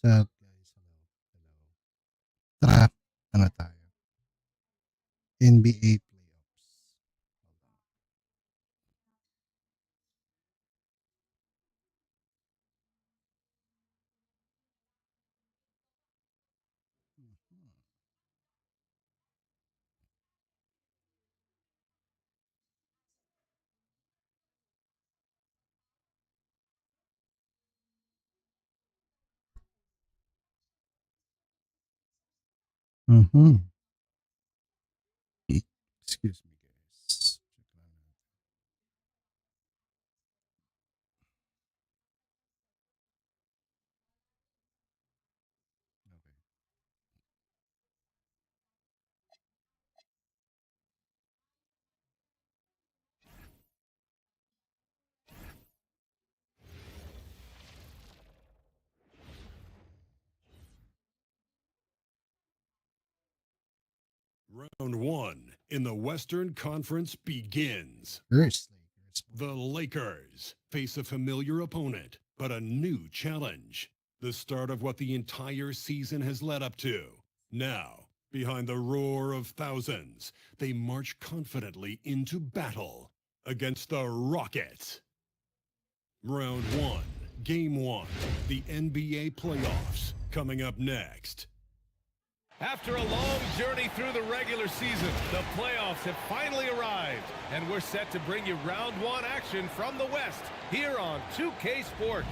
up, guys? Hello. Hello. Tara, ano tayo? NBA playoffs. Mm-hmm. Excuse me, guys. Round one in the Western Conference begins. First, Lakers. The Lakers face a familiar opponent, but a new challenge. The start of what the entire season has led up to. Now, behind the roar of thousands, they march confidently into battle against the Rockets. Round one, Game 1, the NBA playoffs, coming up next. After a long journey through the regular season, the playoffs have finally arrived, and we're set to bring you round one action from the West here on 2K Sports.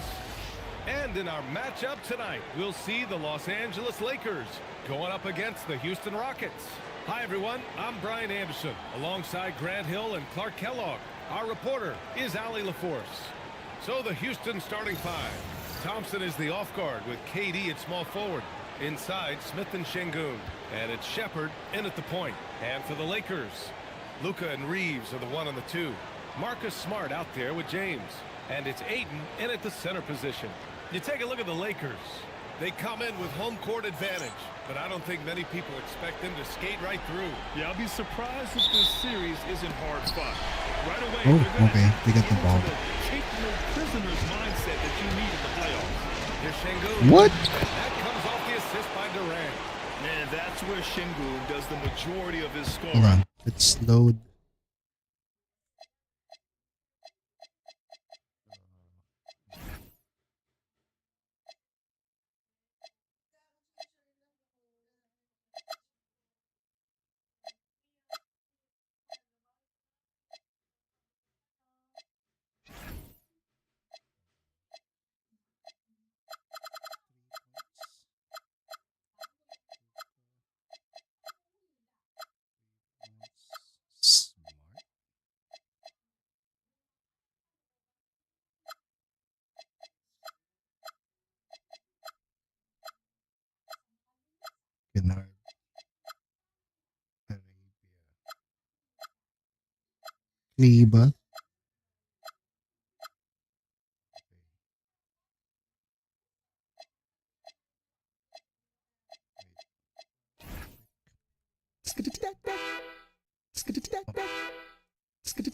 And in our matchup tonight, we'll see the Los Angeles Lakers going up against the Houston Rockets. Hi, everyone. I'm Brian Anderson, alongside Grant Hill and Clark Kellogg. Our reporter is Allie LaForce. So the Houston starting five. Thompson is the off guard with KD at small forward. Inside, Smith and Şengün. And it's Shepherd in at the point. And for the Lakers, Luka and Reeves are the 1 and the 2. Marcus Smart out there with James. And it's Ayton in at the center position. You take a look at the Lakers. They come in with home court advantage, but I don't think many people expect them to skate right through. Yeah, I'll be surprised if this series isn't hard fought. Right away, Oh, okay. They got the ball. Take no prisoners mindset that you need in the playoffs. Here's Şengün. What? And that comes off the assist by Durant. Man, that's where Şengün does the majority of his Hold scoring. on. Let's load. Smart. Kennard. Arabia. Kleba.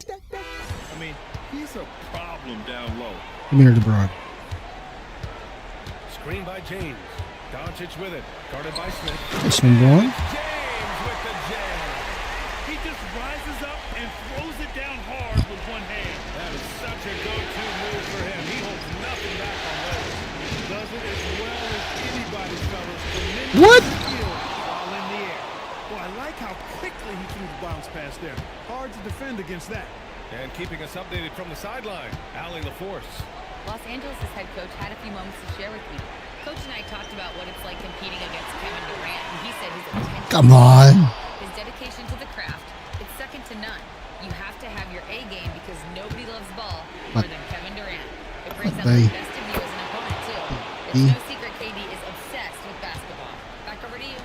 I mean, he's a problem down low. Come here, LeBron. Screen by James. Doncic with it. Guarded by Smith. This one going. James with the jam. He just rises up and throws it down hard with one hand. That is such a go-to move for him. He holds nothing back on those. Does it as well as anybody, fellas. Tremendous What? skill while in the air. Boy, I like how quickly he threw the bounce pass there. Hard to defend against that. And keeping us updated from the sideline, Allie LaForce. Los Angeles' head coach had a few moments to share with me. Coach and I talked about what it's like competing against Kevin Durant, and he said his attention, Come on. his dedication to the craft, it's second to none. You have to have your A game because nobody loves ball more What? than Kevin Durant. It brings out They- the best of you as an opponent, too. It's no secret KD is obsessed with basketball. Back over to you.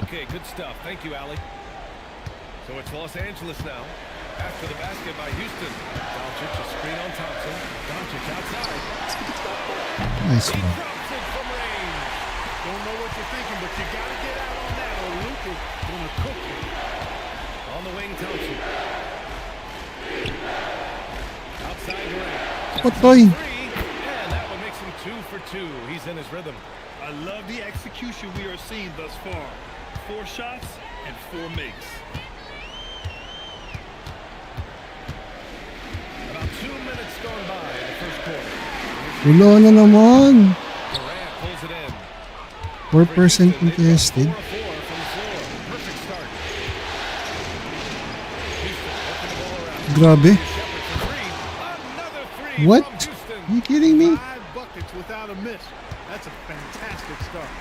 Okay, good stuff. Thank you, Allie. So it's Los Angeles now. After the basket by Houston. Doncic a screen on Thompson. Doncic outside. Nice He one. drops it from range. Don't know what you're thinking, but you got to get out on that or Luke is going to cook you. On the wing, Thompson. Outside Durant. What boy? Three, and that one makes him 2 for 2. He's in his rhythm. I love the execution we are seeing thus far. 4 shots and 4 makes. About 2 minutes gone by in the first quarter. Wala na naman. Durant pulls it in. 4% contested. 4-4 from the floor. Perfect start. Houston working the ball around. Grabe. Shepard for three. Another three What? from Houston. Are you kidding me? 5 buckets without a miss. That's a fantastic start.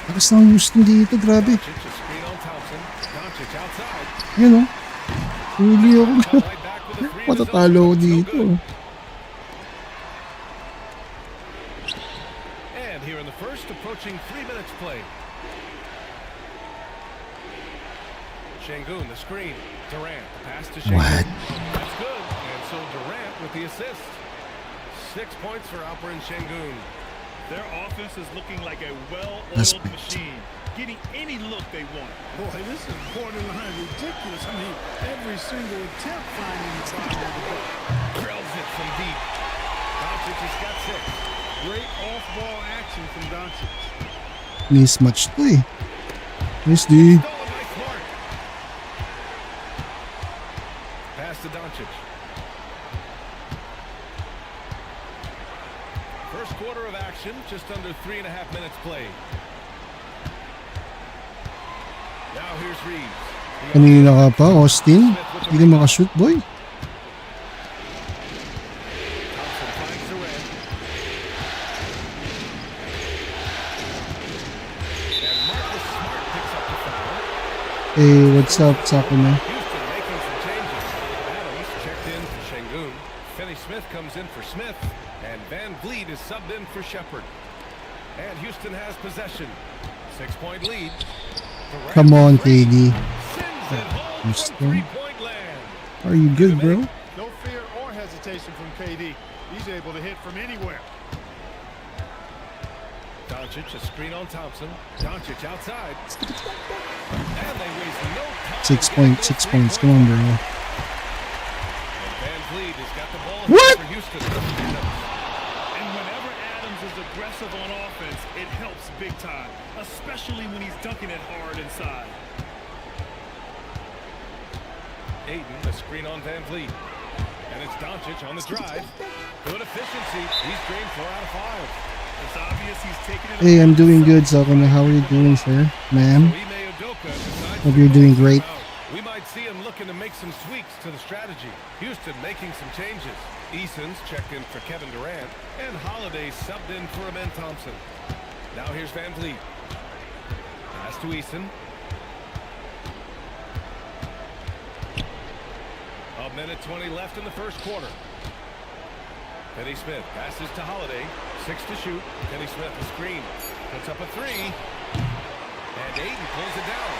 Lakas ng Houston dito. Grabe. Doncic, a screen on Thompson. Doncic outside. Yan o. Huli ako. Right back with a three of his own, Matatalo ako but it's no dito. good. And here in the first, approaching 3 minutes play. Şengün, the screen. Durant, the pass to Şengün. What? That's good. And so Durant with the assist. 6 points for Alperen Şengün. Their offense is looking like a That's well-oiled big. machine, getting any look they want. Boy, this is borderline ridiculous. I mean, every single attempt finding the bottom of the ball. Drills it from deep. Doncic has got 6. Great off-ball action from Doncic. Mismatch to eh. Nice D. Stolen by Smart. Pass to Doncic. First quarter of action, just under 3.5 minutes played. Now here's Reeves. Kanina ka pa, Austin. Hindi ka makashoot, boy. Thompson finds Durant. And Marcus Smart picks up the foul. Hey, what's up? Sa akin na. Houston making some changes. Adams checked in for Şengün. Finney-Smith comes in for Smith. And Van Vliet is subbed in for Shepard. And Houston has possession. 6-point lead. Durant Come on, three. KD. Sends it home Houston. from three-point land. Are you good, bro? No fear or hesitation from KD. He's able to hit from anywhere. Doncic, a screen on Thompson. Doncic outside. And they waste no time. 6 points, 6 points. Come on, bro. And Van Vliet has got the ball What? for Houston. And whenever Adams is aggressive on offense, it helps big time, especially when he's dunking it hard inside. Ayton, the screen on Van Vliet. And it's Doncic on the drive. Good efficiency. He's drained 4 out of 5. It's obvious he's taking it. Hey, I'm doing good, Sakuna. How are you doing, sir? Ma'am? Ime Udoka decides Hope to you're go doing for great. it out. We might see him looking to make some tweaks to the strategy. Houston making some changes. Eason's checked in for Kevin Durant. And Holiday subbed in for Amen Thompson. Now here's Van Vliet. Pass to Eason. A minute 20 left in the first quarter. Finney-Smith passes to Holiday. 6 to shoot. Finney-Smith the screen. Puts up a 3. And Ayton pulls it down.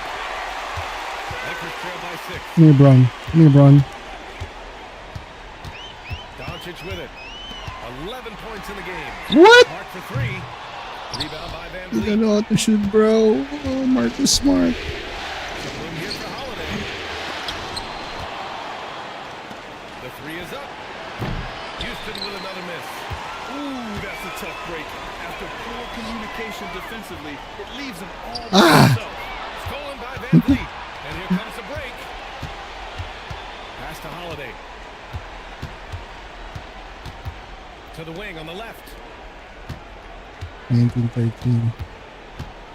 Lakers trail by 6. Come here, Bron. Come here, Bron. Doncic with it. 11 points in the game. What? Mark for 3. Rebound by Van You Vliet. don't know how to shoot, bro. Oh, Marcus Smart. Some room here for Holiday. The 3 is up. Houston with another miss. Ooh, that's a tough break. After poor communication defensively, it leaves him all by Ah. himself. Stolen by Van Vliet. And here comes the break. Pass to Holiday. To the wing on the left. 1913.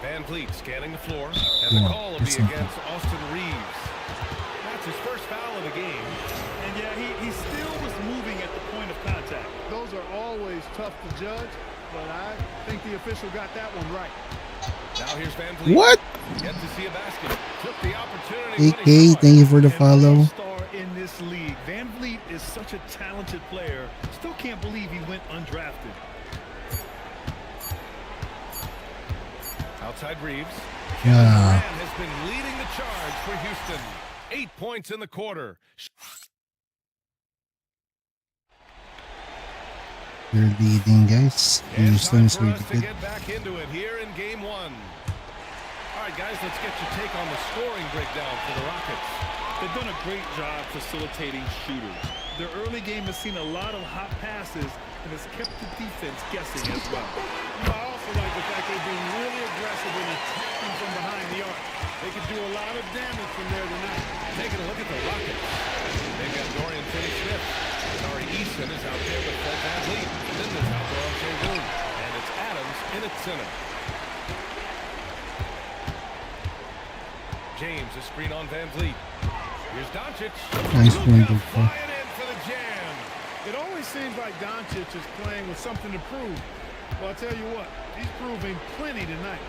Van Vliet scanning the floor. And the call will be against Austin Reeves. That's his first foul of the game. And yeah, he still was moving at the point of contact. Those are always tough to judge, but I think the official got that one right. Now here's Van Vliet. What? Yet to see a basket. Took the opportunity. when he AK, saw it. thank you for the An follow. all-star in this league. Van Vliet is such a talented player. Still can't believe he went undrafted. Outside Reeves. Yeah. Durant has been leading the charge for Houston. 8 points in the quarter. You're leading, guys. And Houston time is for really us to good. get back into it here in game 1. All right, guys, let's get your take on the scoring breakdown for the Rockets. They've done a great job facilitating shooters. Their early game has seen a lot of hot passes and has kept the defense guessing as well. I also like the fact they've been really aggressive in attacking from behind the arc. They could do a lot of damage from there tonight. Taking a look at the Rockets. They've got Dorian Finney-Smith. Tari Eason is out there with Fred VanVleet. And then there's Alvaro Sengun. And it's Adams in at center. James, a screen on VanVleet. Here's Doncic. Nice one, Luka Luka. flying in for the jam. It always seems like Doncic is playing with something to prove. Well, I'll tell you what, he's proving plenty tonight.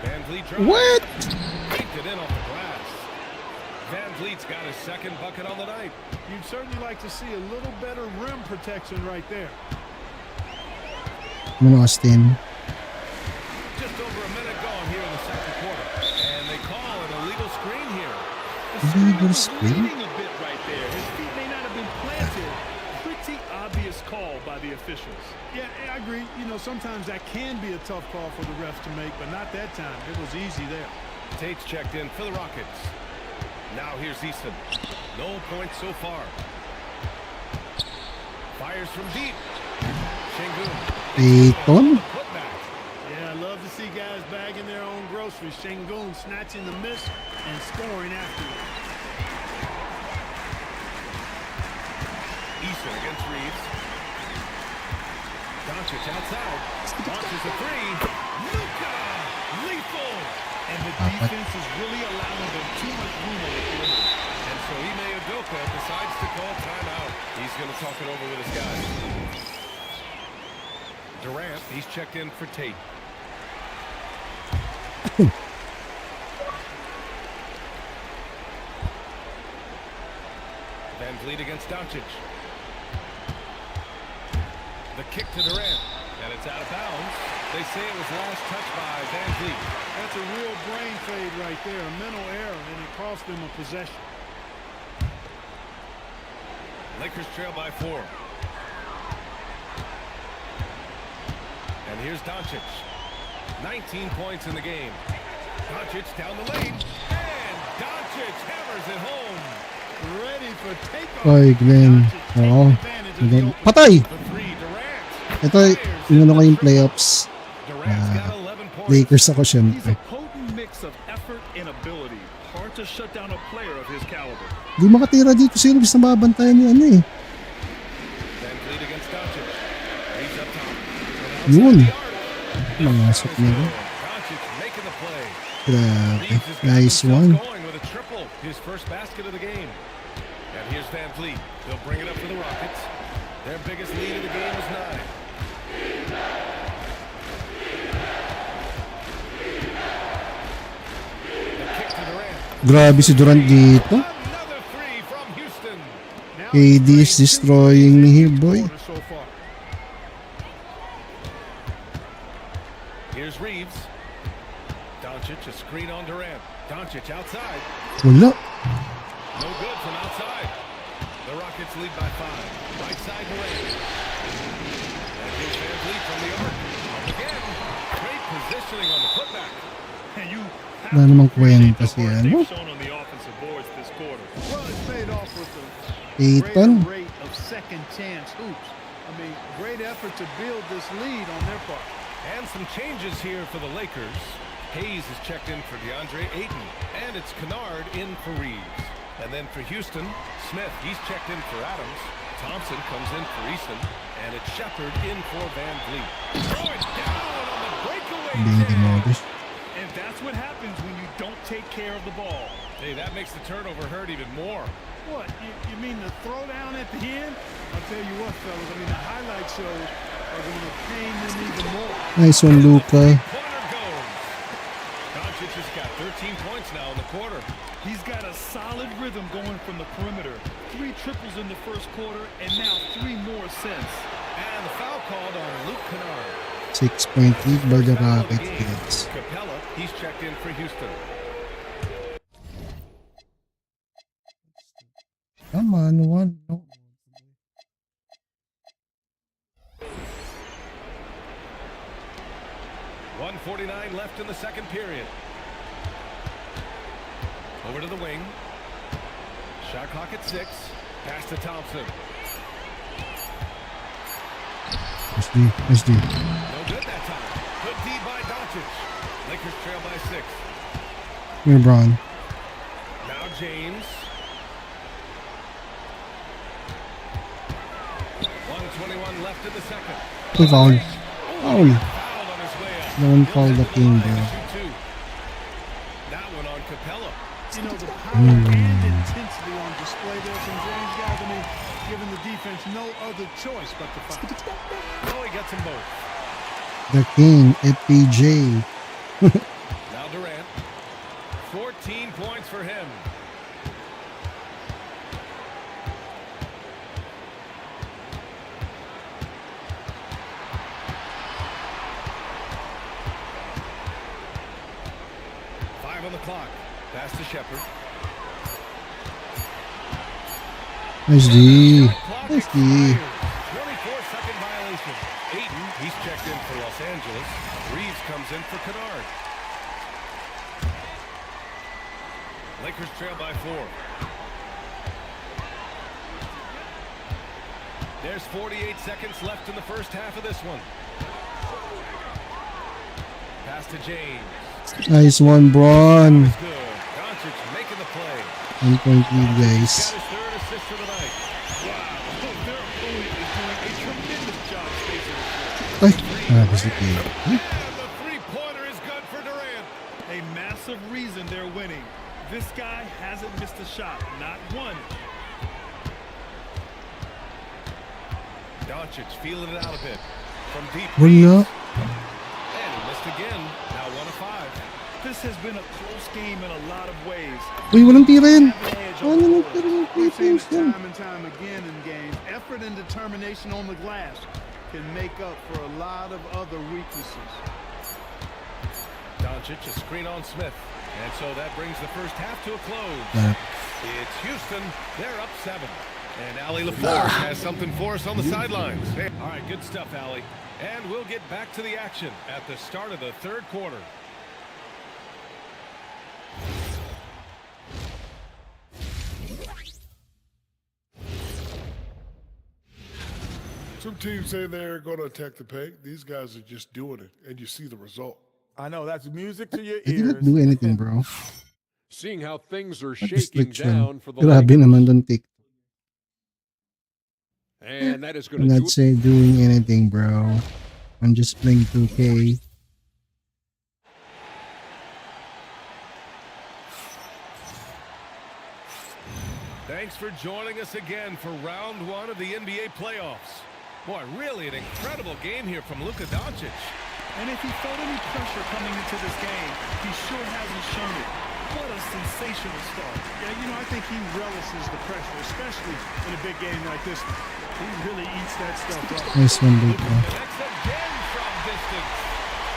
VanVleet drives. What? Kicked it in off the glass. VanVleet's got his second bucket on the night. You'd certainly like to see a little better rim protection right there. Austin. Just over a minute gone here in the second quarter. And they call an illegal screen here. Illegal Was screen? leading a bit right there. His feet may not have been planted. Pretty obvious call by the officials. Yeah, I agree. You know, sometimes that can be a tough call for the refs to make, but not that time. It was easy there. Tate's checked in for the Rockets. Now here's Easton. No points so far. Fires from deep. Sengun. Ayton? Putback. Yeah, I love to see guys bagging their own groceries. Sengun snatching the miss and scoring after it. Easton against Reeves. Doncic outside. Launches a three. Luka! Lethal! And the defense is really allowing them too much room on the perimeter. And so Ime Udoka decides to call timeout. He's going to talk it over with his guys. Durant, he's checked in for Tate. VanVleet against Doncic. The kick to Durant, and it's out of bounds. They say it was last touched by VanVleet. That's a real brain fade right there, a mental error, and it cost them a possession. Lakers trail by 4. And here's Doncic. 19 points in the game. Doncic down the lane. And Doncic hammers it home. Ready for takeoff. Ay, Glenn. Oo. Glenn. Patay! The three, Durant. Ito, yun ako yung playoffs. Durant's got 11 points. Lakers ako He's syempre. a potent mix of effort and ability. Hard to shut down a player of his caliber. Di makatira dito si Elvis na babantayan ni ano eh. VanVleet against Doncic. He's up top. Yun. Mangasok nila. Doncic making the play. Grabe. Reeves has got Nice himself one. going with a triple. His first basket of the game. And here's VanVleet. They'll bring it up for the Rockets. Their biggest lead of the game is 9. The kick to Durant. Grabe si Durant dito. Another three from Houston. Now KD is destroying me here, boy. so far. Here's Reeves. Doncic, a screen on Durant. Doncic outside. Wala. No good from outside. The Rockets lead by 5. Right side Durant. And here's VanVleet from the arc. Up again. Great positioning on the putback. And you Wala namang kwenta si the ano. they've shown on the offensive boards this quarter. Well, it's paid off with a Ayton. greater rate of second chance hoops. I mean, great effort to build this lead on their part. And some changes here for the Lakers. Hayes is checked in for DeAndre Ayton. And it's Kennard in for Reeves. And then for Houston, Smith, he's checked in for Adams. Thompson comes in for Easton. And it's Shepard in for VanVleet. Throw it down on the breakaway Baby jam. modus. And that's what happens when you don't take care of the ball. Hey, that makes the turnover hurt even more. What, you mean the throwdown at the end? I'll tell you what, fellas, I mean, the highlight shows are going to pain them even more. Nice one, Luka. Corner goes. Doncic has got 13 points now in the quarter. He's got a solid rhythm going from the perimeter. 3 triples in the first quarter, and now 3 more since. And the foul called on Luke Kennard. 6-point lead by the First foul of the Rockets. game. Yes. Capella, he's checked in for Houston. Come on, one. No. 1:49 left in the second period. Over to the wing. Shot clock at 6. Pass to Thompson. SD. No good that time. Good D by Doncic. Lakers trail by 6. Here, Braun. Now James. 1:21 left in the second. Play foul. Foul. Fouled on his way up. No one called the game, bro. That one on Capella. You know, the power and intensity on display there from James, guys. I mean, giving the defense no other choice but to foul. Oh, he gets them both. The king, FPJ. Now Durant. 14 points for him. On the clock. Pass to Shepard. Nice D. 24-second violation. Ayton, he's checked in for Los Angeles. Reeves comes in for Kennard. Lakers trail by 4. There's 48 seconds left in the first half of this one. Pass to James. Nice one, Braun. Good. Doncic making the play. 1 point lead, Got guys. his third assist of the night. Wow, their opponent is doing a tremendous job spacing the floor. Ay, tapos na game. And the three-pointer is good for Durant. A massive reason they're winning. This guy hasn't missed a shot, not one. Doncic feeling it out a bit from deep. Hurry up. And he missed again. Now 1 of 5. This has been a close game in a lot of ways. Uy, walang tirin. Have an edge Ano on the nang board. tirin ng We've seen it PlayStation? time and time again in games. Effort and determination on the glass can make up for a lot of other weaknesses. Doncic, a screen on Smith. And so that brings the first half to a close. It's Houston. They're up 7. And Allie LaFleur has something for us on the sidelines. Hey, all right, good stuff, Allie. And we'll get back to the action at the start of the third quarter. Some teams say they're going to attack the paint. These guys are just doing it, and you see the result. I know that's music to your I did not do anything, bro. Seeing how things are Not shaking restriction. down for the Grabe Lakers. naman doon, TikTok. And that is going I'm to not say doing anything, bro. I'm just playing 2K. Thanks for joining us again for round 1 of the NBA playoffs. Boy, really an incredible game here from Luka Doncic. And if he felt any pressure coming into this game, he sure hasn't shown it. What a sensational start. Yeah, you know, I think he relishes the pressure, especially in a big game like this one. He really eats that stuff up. Nice one, Luka. Connects again from distance.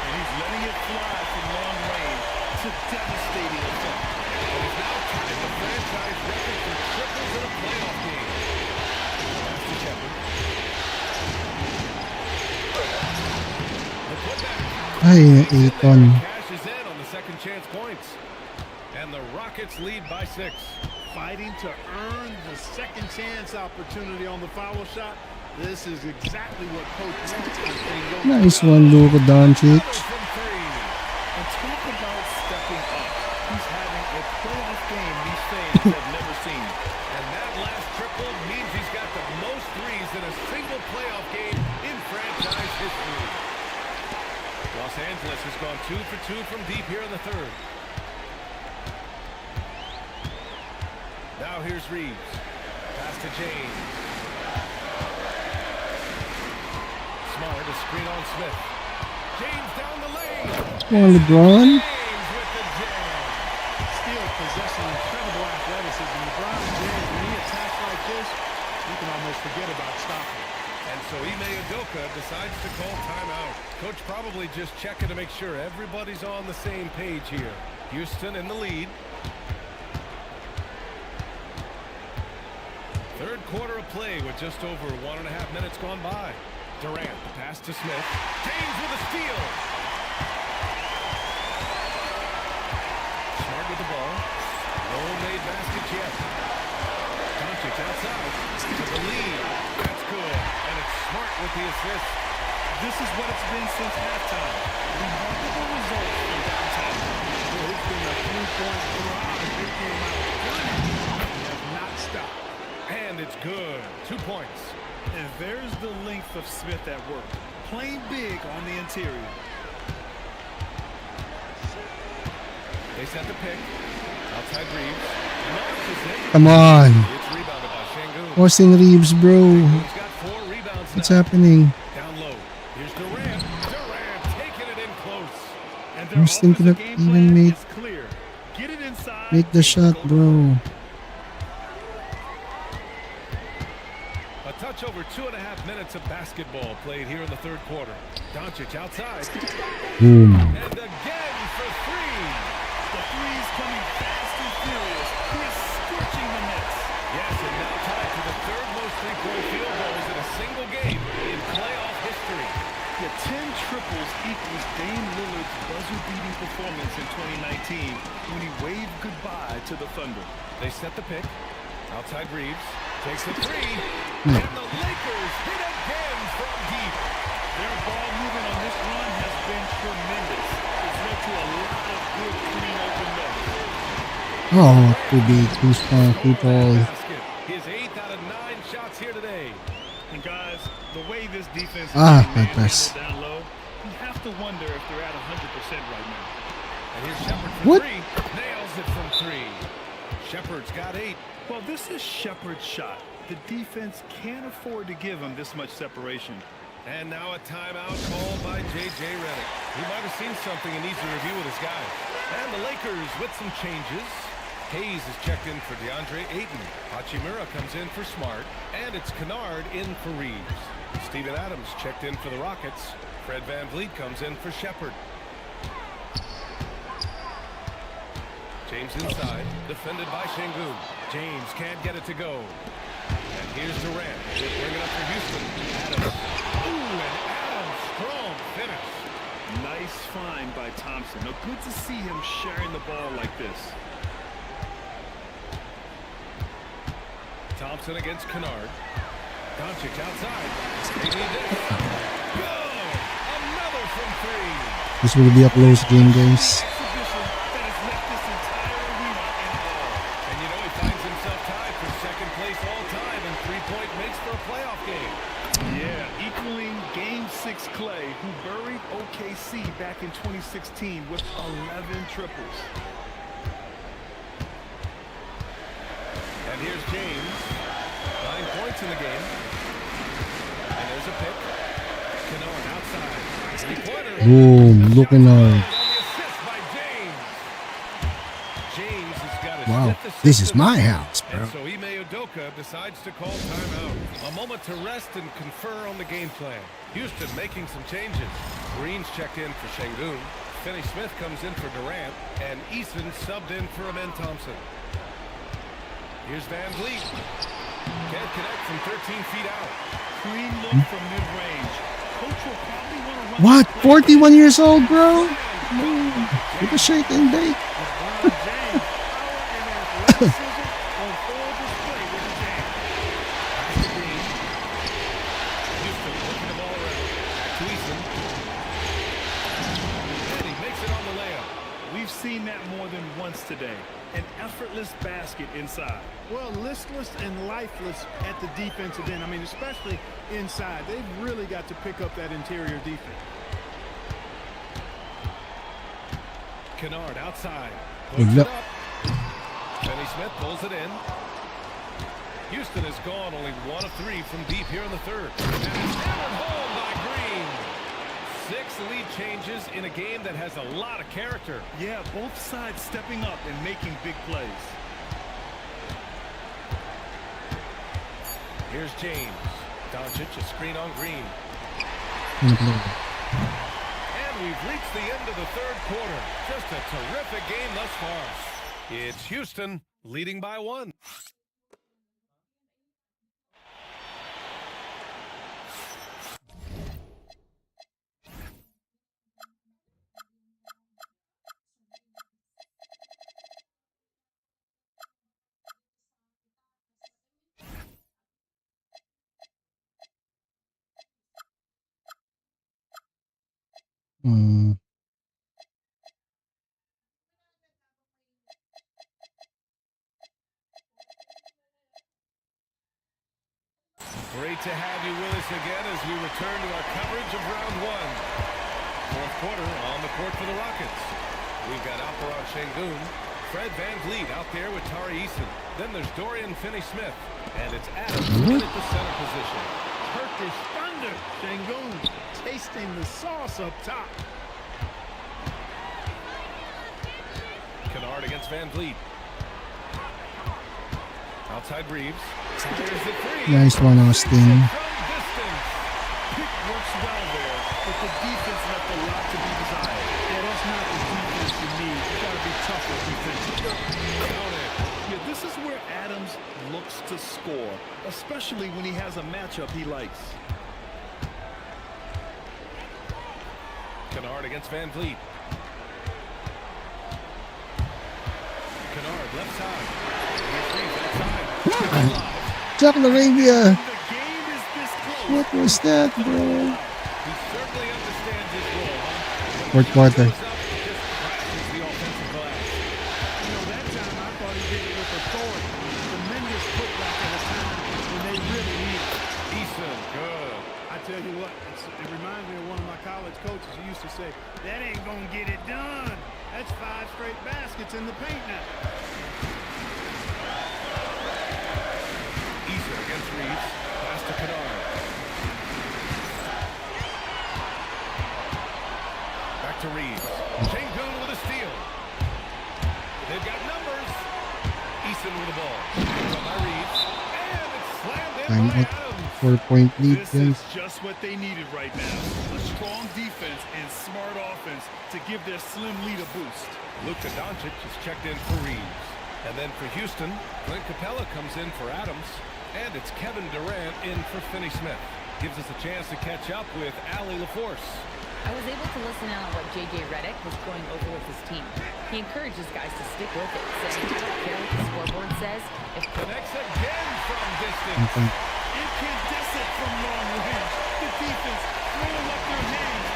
And he's letting it fly from long range. It's a devastating effect. And he's now tied the franchise record for triples in a playoff game. Pass to Shepard. The putback. Ay, Aiton. Cashes in on the second chance points. And the Rockets lead by 6. Fighting to earn the second chance opportunity on the foul shot. This is exactly what Coach wants. Nice one, Luka Doncic. From 3. And talk about stepping up. He's having a playoff game these fans have never seen. And that last triple means he's got the most threes in a single playoff game in franchise history. Los Angeles has gone 2 for 2 from deep here in the third. Now here's Reeves. Pass to James. Smart, a screen on Smith. James down the lane. Come on, LeBron. James with the jam. Still possessing incredible athleticism. LeBron James, when he attacks like this, you can almost forget about stopping. And so Ime Udoka decides to call timeout. Coach probably just checking to make sure everybody's on the same page here. Houston in the lead. Third quarter of play with just over 1.5 minutes gone by. Durant, the pass to Smith. James with a steal. Smart with the ball. made baskets yet. Doncic outside to the lead. That's good. And it's Smart with the assist. This is what it's been since halftime. Remarkable results from downtown. It's been a three-point barrage. They came out gunning. They have not stopped. And it's good. 2 points. And there's the length of Smith at work. Playing big on the interior. They set the pick. Outside Reeves. Launches it. Come on. It's rebounded by Şengün. Forcing Reeves, bro. Şengün's got 4 rebounds What's now. happening? Down low. Here's Durant. Durant taking it in close. And I their was thinking of offensive game even plan make- is clear. Get it inside. Make the and shot, go to bro. work. A touch over 2.5 minutes of basketball played here in the third quarter. Doncic outside. Boom. And again for 3. The threes coming fast and furious. He's scorching the Nets. Yes, and now tied to the third most three-point field goals in a single game in playoff history. The 10 triples equals Dame Lillard's buzzer-beating performance in 2019 when he waved goodbye to the Thunder. They set the pick. Outside Reeves. Takes a 3. And the Lakers hit again from deep. Their ball movement on this run has been tremendous. It's led to a lot of good clean open looks. Oh, too big, too strong, too tall. Basket. His 8th out of 9 shots here today. And guys, the way this defense is Ah, being my best. manhandled down low, you have to wonder if they're at 100% right now. And here's Shepard for What? 3. Nails it from 3. Shepard's got 8. Well, this is Shepard's shot. The defense can't afford to give him this much separation. And now a timeout called by J.J. Redick. He might have seen something and needs to review with his guys. And the Lakers with some changes. Hayes is checked in for DeAndre Ayton. Hachimura comes in for Smart. And it's Kennard in for Reeves. Steven Adams checked in for the Rockets. Fred VanVleet comes in for Shepard. James inside, defended by Şengün. James can't get it to go. And here's Durant. He'll bring it up for Houston. Adams. Ooh, and Adams, strong finish. Nice find by Thompson. Now, good to see him sharing the ball like this. Thompson against Kennard. Doncic outside. They need this. Go! Another from 3. This will be a close game, guys. Exhibition that has left this entire arena in awe. And you know he finds himself tied for second place all time in three-point makes for a playoff game. Yeah, equaling Game 6 Clay, who buried OKC back in 2016 with 11 triples. And here's James. 9 points in the game. And there's a pick. Kennard outside. Three-pointer. Boom, looking On out. the assist by James. James has got his Wow, fifth assist this is of the my season. house, bro. And so Ime Udoka decides to call timeout. A moment to rest and confer on the game plan. Houston making some changes. Green's checked in for Şengün. Finney Smith comes in for Durant. And Eason subbed in for Amen Thompson. Here's VanVleet. Can't connect from 13 feet out. Clean look from mid-range. Coach will probably want to run What? the play 41 years old, bro? With a shake and bake. LeBron James, power and athleticism on full display with the Jam. Pass to Green. Houston working the ball around. Back to Eason. And he makes it on the layup. We've seen that more than once today. An effortless basket inside. Well, listless and lifeless at the defensive end. I mean, especially inside. They've really got to pick up that interior defense. Kennard outside. Good Puts it luck. up. Finney Smith pulls it in. Houston has gone only 1 of 3 from deep here in the third. And it's hammered home by Green. 6 lead changes in a game that has a lot of character. Yeah, both sides stepping up and making big plays. Here's James. Doncic, a screen on Green. And we've reached the end of the third quarter. Just a terrific game thus far. It's Houston leading by 1. Hmm. Great to have you with us again as we return to our coverage of round one. Fourth quarter on the court for the Rockets. We've got Alperon Şengün, Fred VanVleet out there with Tari Eason. Then there's Dorian Finney-Smith, and it's Adams in at the center position. Turkish thunder. Şengün tasting the sauce up top. Kennard against VanVleet. Outside Reeves. There's the three. Nice one, Austin. From distance. Pick works well there, but the defense left a lot to be desired. Yeah, that's not the defense you need. You got to be tougher defensively. Yeah, this is where Adams looks to score, especially when he has a matchup he likes. Kennard against VanVleet. Kennard left side. Here's Reeves outside. Jack Laravia. The game is this close. What was that, bro? He certainly understands his role, huh? Fourth quarter. Goes up, he just crashes the offensive glass. You know, that time I thought he did it with authority. Tremendous putback at a time when they really need it. Eason, good. I tell you what, it reminds me of one of my college coaches who used to say, that ain't going to get it done. That's 5 straight baskets in the paint now. Eason against Reeves. Pass to Kennard. Back to Reeves. Şengün with a steal. They've got numbers. Eason with the ball. From by Reeves. And it's slammed in I'm by at Adams. 4-point lead, This guys. is just what they needed right now. A strong defense and smart offense to give their slim lead a boost. Luka Doncic is checked in for Reeves. And then for Houston, Clint Capella comes in for Adams. And it's Kevin Durant in for Finney-Smith. Gives us a chance to catch up with Allie LaForce. I was able to listen in on what J.J. Redick was going over with his team. He encourages guys to stick with it, saying, I don't care what the scoreboard says. If Connects again from distance. Incandescent from long range. The defense throwing up their hands.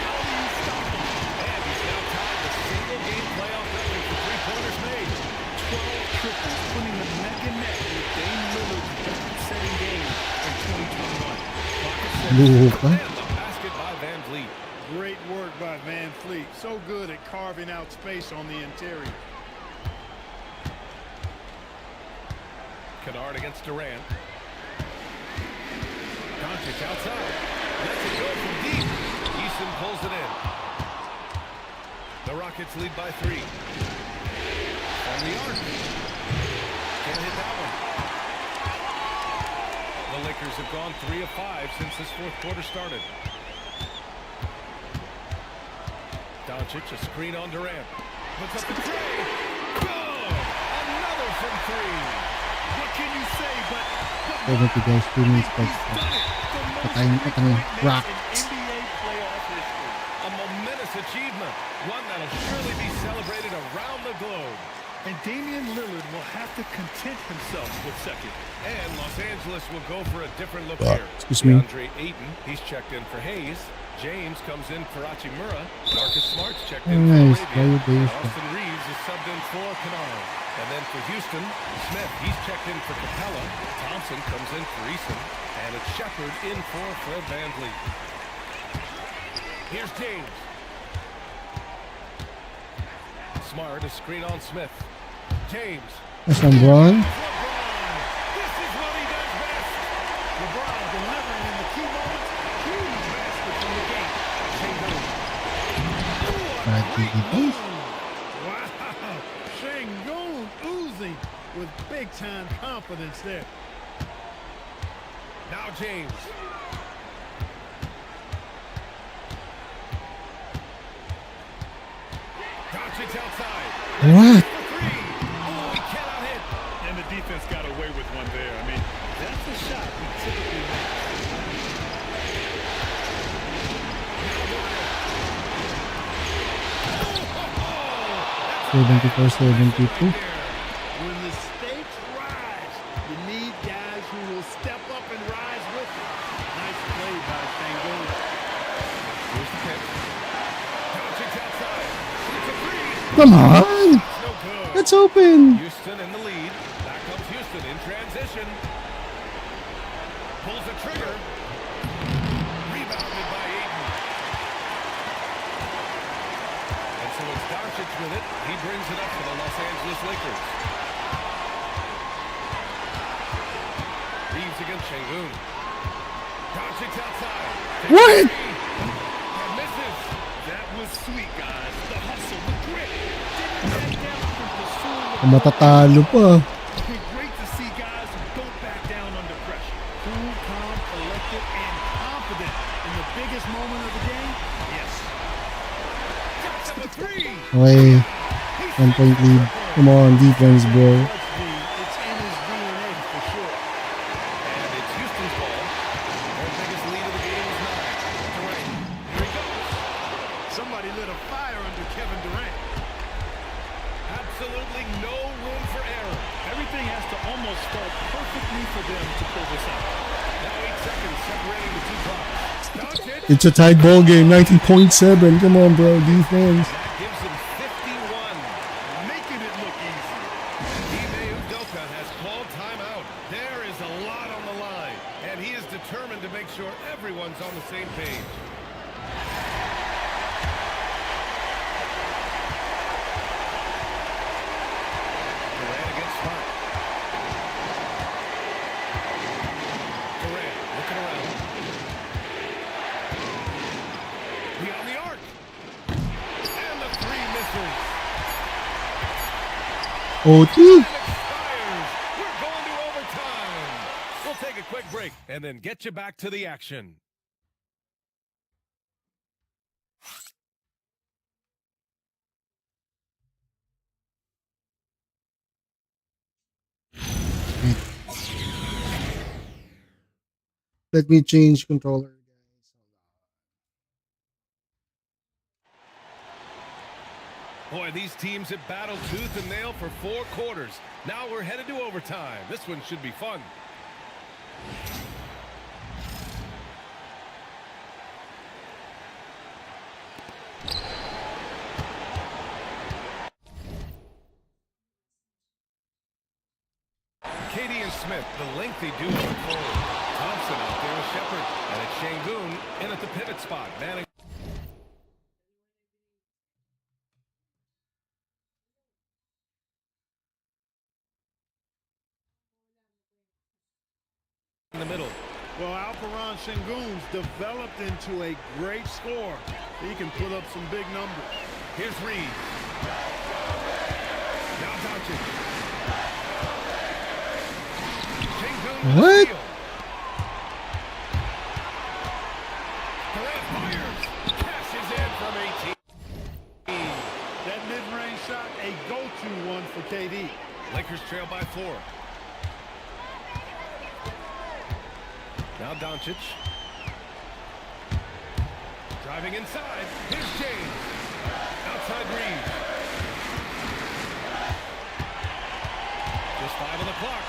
How do you stop them? And he's now tied the single-game playoff record for three-pointers made. 12 triples, putting a neck and neck with Dame Lillard's record-setting game in 2021. Luka. And the basket by VanVleet. Great work by Van Fleet. So good at carving out space on the interior. Kennard against Durant. Doncic outside. Lets it go from deep. Eason pulls it in. The Rockets lead by 3. From the arc. Can't hit that one. The Lakers have gone 3 of 5 since this fourth quarter started. Doncic, a screen on Durant. Puts up the tray. Good! Another from 3. What can you say, but Pwede ko guys, 2 minutes pa. he's done it. The most Patayin ko ng three-point rock. makes in NBA playoff history. A momentous achievement. One that'll surely be celebrated around the globe. And Damian Lillard will have to content himself with second. And Los Angeles will go for a different look here. Excuse me. DeAndre Ayton, he's checked in for Hayes. James comes in for Hachimura. Marcus Smart's checked in Nice. for Arabia. Very And Austin Reeves is subbed in for Kennard. And then for Houston, Smith, he's checked in for Capella. Thompson comes in for Eason. And it's Shepard in for Fred VanVleet. Here's James. Smart, a screen on Smith. James. That's on Braun. LeBron. This is what he does best. LeBron delivering in the key moments. Huge basket from the game. Bad defense. Wow. Şengün oozing with big-time confidence there. Now James. Doncic outside. What? For 3. Oh, he cannot hit. And the defense got away with one there. I mean, that's a shot we typically make. 74-72. When the stakes rise, you need guys who will step up and rise with it. Nice play by Şengün. Here's the pick. Come on. No good. It's open. Houston in the lead. Back comes Houston in transition. Pulls the trigger. Rebounded by Ayton. And so it's Doncic with it. He brings it up for the Los Angeles Lakers. Reeves against Şengün. Doncic outside. What? And misses. That was sweet, guys. The hustle, the grit. Didn't back down from pursuing the Matatalo pa. Great to see guys who don't back down under pressure. Cool, calm, collected, and confident in the biggest moment of the game. Yes. Shots up a three. Okay. 1 point lead. Come on, defense, bro. It's in his DNA for sure. And it's Houston's ball. Their biggest lead of the game is 9. Durant. Here he goes. Somebody lit a fire under Kevin Durant. Absolutely no room for error. Everything has to almost fall perfectly for them to pull this out. Now 8 seconds separating the two clocks. Doncic. It's a tied ball game. 19.7. Come on, bro. Defense. That gives him 51. Making it look easy. Ime Udoka has called timeout. There is a lot on the line, and he is determined to make sure everyone's on the same page. Durant against Smart. Durant looking around. Beyond the arc. And the three misses. OT. Time expires. We're going to overtime. We'll take a quick break and then get you back to the action. Let me change controller. Boy, these teams have battled tooth and nail for 4 quarters. Now we're headed to overtime. This one should be fun. Katie and Smith, the lengthy duo forward. Thompson out there with Shepard. And it's Şengün in at the pivot spot. Manning. In the middle. Well, Alperon Şengün's developed into a great scorer. He can put up some big numbers. Here's Reed. Now Doncic. Şengün. What? Durant fires. Cashes in from 18. That mid-range shot, a go-to one for KD. Lakers trail by 4. Now Doncic. Driving inside. Here's James. Outside Reed. Just 5 on the clock.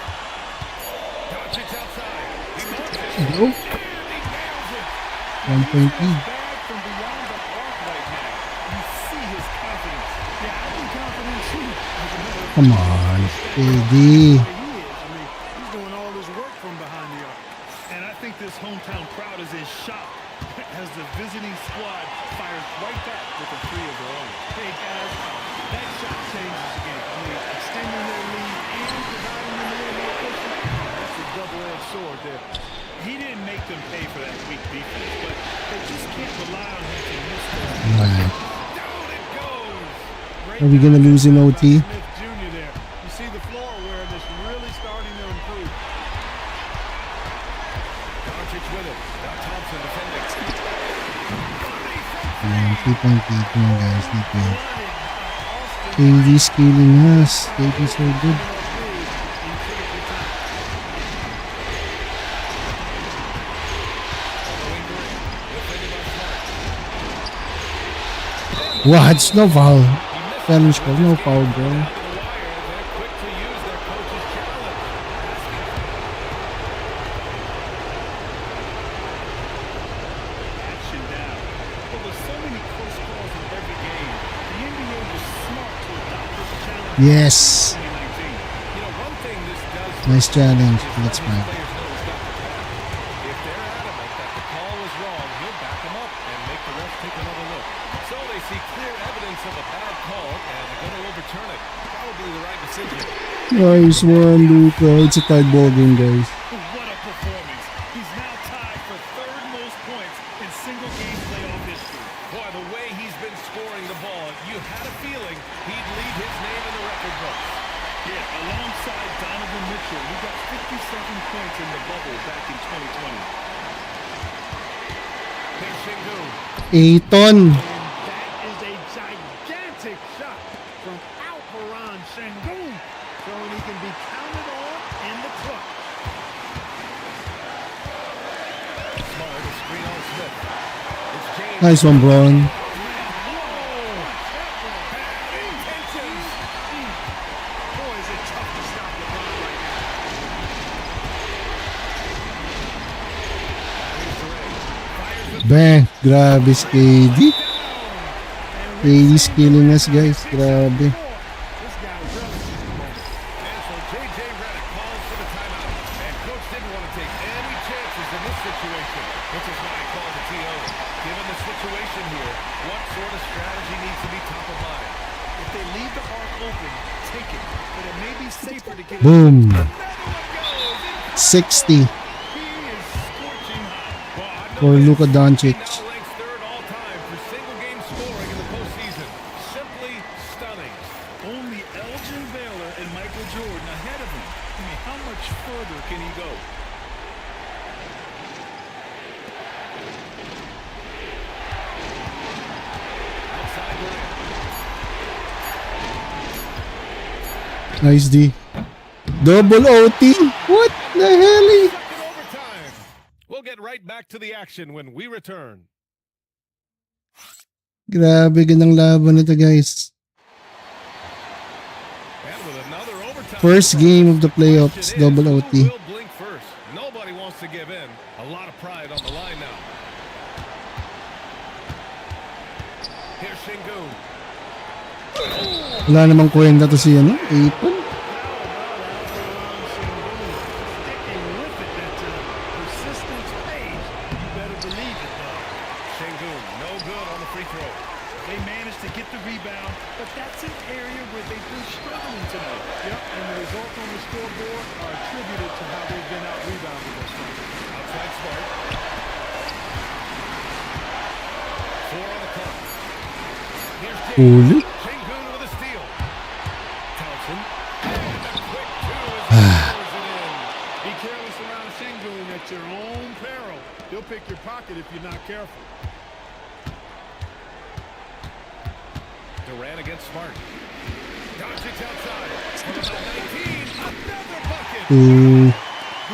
Doncic outside. He launches. Hello? And he nails it. 1 point lead. Bag from beyond the arc right now. You see his confidence. Yeah, I'd be confident too. Come on, KD. He is. I mean, he's doing all his work from behind the arc. And I think this hometown crowd is as shocked as the visiting squad fires right back with a three of their own. Hey, guys, that shot changes the game. I mean, extending their lead and providing them a little more cushion, that's a double-edged sword there. He didn't make them pay for that weak defense, but they just can't rely on him to miss those. Alright. Down it goes. Great Are we gonna lose in job by OT? Smith Jr. there. You see the floor awareness really starting to improve. Doncic with it. Now Thompson defending. 3 point lead. Come on, guys. Defense. KD scaling us. KD's so good. What? It's no foul. Challenge call. No foul, bro. Action down. But with so many close calls in every game, the NBA was smart to Yes. You know, one thing this does Nice challenge. is That's letting his fine. players know it's not the call. If they're adamant that the call was wrong, he'll back them up and make the ref take another look. So they see clear evidence of a bad call, and they're going to overturn it. Probably the right decision. Nice one, Luka. It's a tied ball game, guys. What a performance. He's now tied for third most points in single game playoff history. Boy, the way he's been scoring the ball, you had a feeling he'd leave his name in the record books. Yeah, alongside Donovan Mitchell, who got 57 points in the bubble back in 2020. Here's Shingu. Aiton. And that is a gigantic shot from Alperon Sengun, showing he can be counted on in the clutch. Smart, a screen on Smith. It's James. Nice one, Braun. Boy, is it tough to stop LeBron right now. Bang. Grabe si KD. KD's killing us, guys. Grabe. This guy really And so J.J. Redick calls for the timeout. And coach didn't want to take any chances in this situation, which is why he called the TO. Given the situation here, what sort of strategy needs to be top of mind? if they leave the arc open, take it. But it may be safer to get Boom. Another one goes. 60 He is scorching hot. Well, I know for that Luka Doncic. now ranks third all-time for single-game scoring in the postseason. Simply stunning. Only Elgin Baylor and Michael Jordan ahead of him. I mean, how much further can he go? Outside Durant. Nice D. Double OT. What the hell? Second overtime. We'll get right back to the action when we return. Grabe, gandang laban nito, guys. And with another overtime. First game of the playoffs, Question is, double who OT. will blink first? Nobody wants to give in. A lot of pride on the line now. Here's Shingu. Wala namang kwenta to si ano, Aiton. Sticking with it, that persistence pays. You better believe it, though. Shingu, no good on the free throw. They managed to get the rebound, but that's an area where they've been struggling tonight. Yep, and the results on the scoreboard are attributed to how they've been out-rebounded this time. Outside Smart. 4 on the clock. Here's Huli. James. Shingu with a steal. Thompson. And a quick two as he throws it in. Be careless around Sengun at your own peril. He'll pick your pocket if you're not careful. Durant against Smart. Doncic outside. From about 19. Another bucket. Two.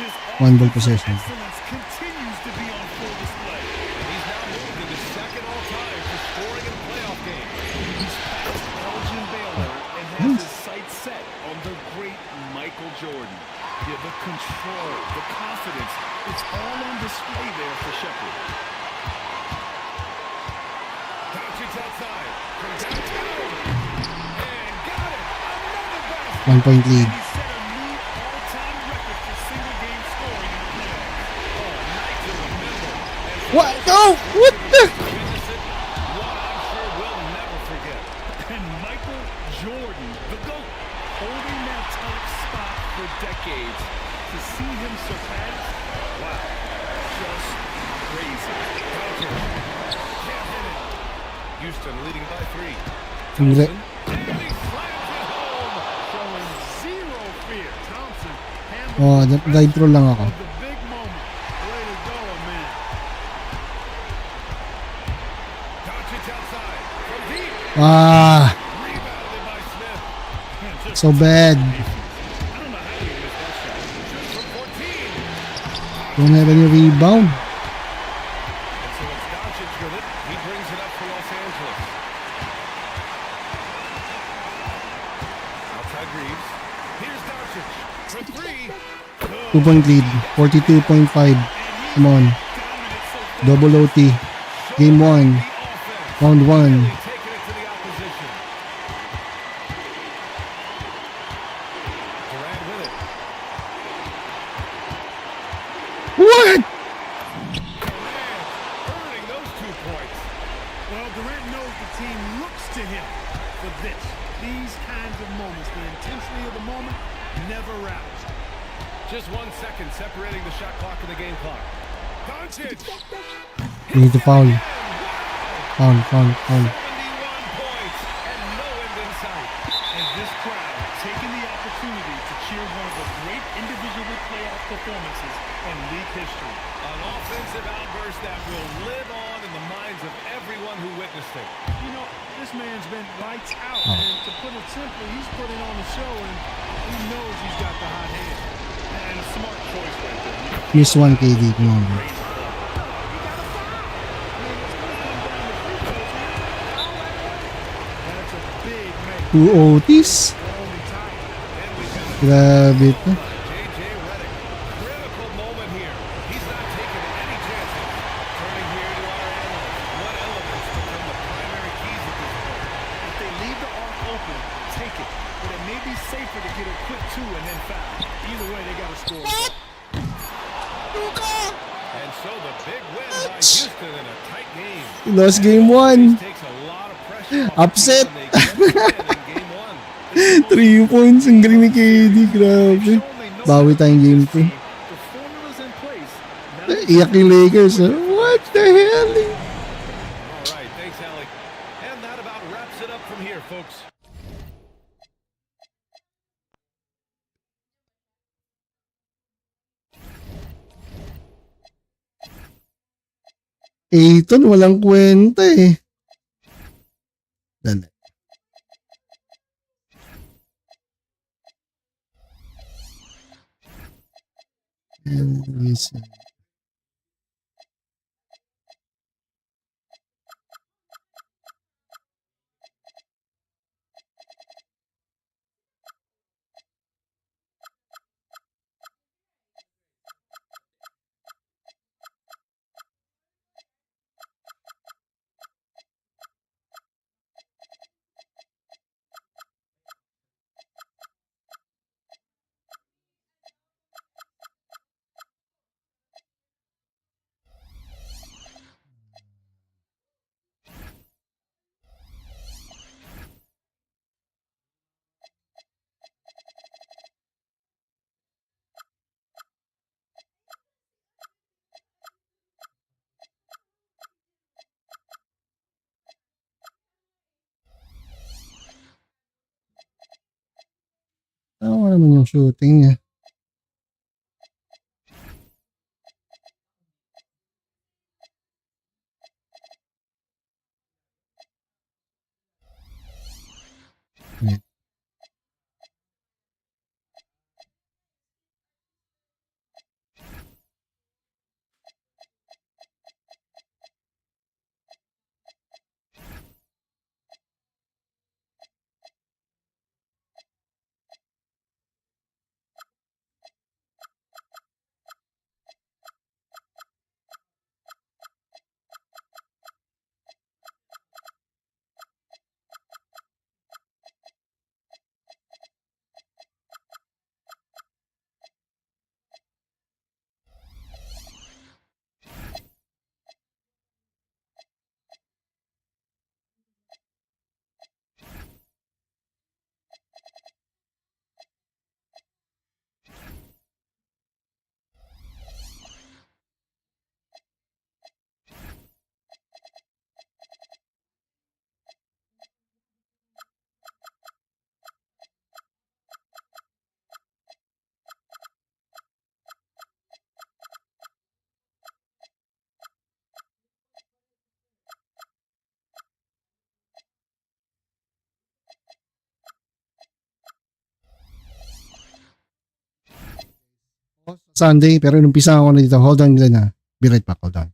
His One ball offensive possession. excellence continues to be on full display. And he's now moved into second all-time for scoring in a playoff game. He's passed Elgin Baylor and has his sights set on the great Michael Jordan. Yeah, the control, the confidence, it's all on display there for Shepard. Doncic outside. From downtown. And got it. Another basket. 1 point lead. He set a new all-time record for single-game scoring in the playoffs. Oh, night to remember. And for What? those No! What the? who witnessed it, one I'm sure we'll never forget. And Michael Jordan, the GOAT, holding that top spot for decades. To see him surpass, wow, just crazy. Doncic. Can't hit it. Houston leading by 3. Congra- And he slams it home. Showing zero fear. Thompson Oh, handling dive throw lang ako. of the big moment. Way to go, man. Doncic outside. From deep. Ah, Rebounded by Smith. so bad. I don't know how he missed that shot. Shoots from 14. Don't have any rebound. And so it's Doncic with it. He brings it up for Los Angeles. Outside Reeves. Here's Doncic for 3. 2 point lead. 42.5. Come on. Double OT. Game 1. Round 1. Taking it to the opposition. 2 points. Well, Durant knows the team looks to him for this. These kinds of moments, the intensity of the moment, never rattles. Just 1 second separating the shot clock and the game clock. Doncic! Need to foul. Foul. 71 points and no end in sight. And this crowd taking the opportunity to cheer one of the great individual playoff performances in league history. An offensive outburst that will live on in the minds of everyone who witnessed it. You know, this man's been lights out, and to put it simply, he's putting on the show, and he knows he's got the hot hand. And a smart choice right there. Here's one KD. Come on, bro. That's a big make. 2 OTs. Only tied. Grabe to. J.J. Redick, critical moment here. He's not taking any chances. Turning here to our analysts. What elements become the primary keys at this point? If they leave the arc open, take it. But it may be safer to get a quick 2 and then foul. Either way, they got to score. And so the big win by Houston in a tight game. Lost game 1. Takes a lot of pressure off Upset. the team when they get the win in game 1. 3 points. Ang galing ni KD. Grabe. Bawi tayong game 2. The formula's in place. Now Iyak yung Lakers. What the hell? All right, thanks, Alec. And that about wraps it up from here, folks. Ayton, walang kwenta eh. Dali. And listen. Tama naman yung shooting niya. Wait. Sunday, pero inumpisa ako na dito. Hold on, Glenn ha. Be right back, hold on.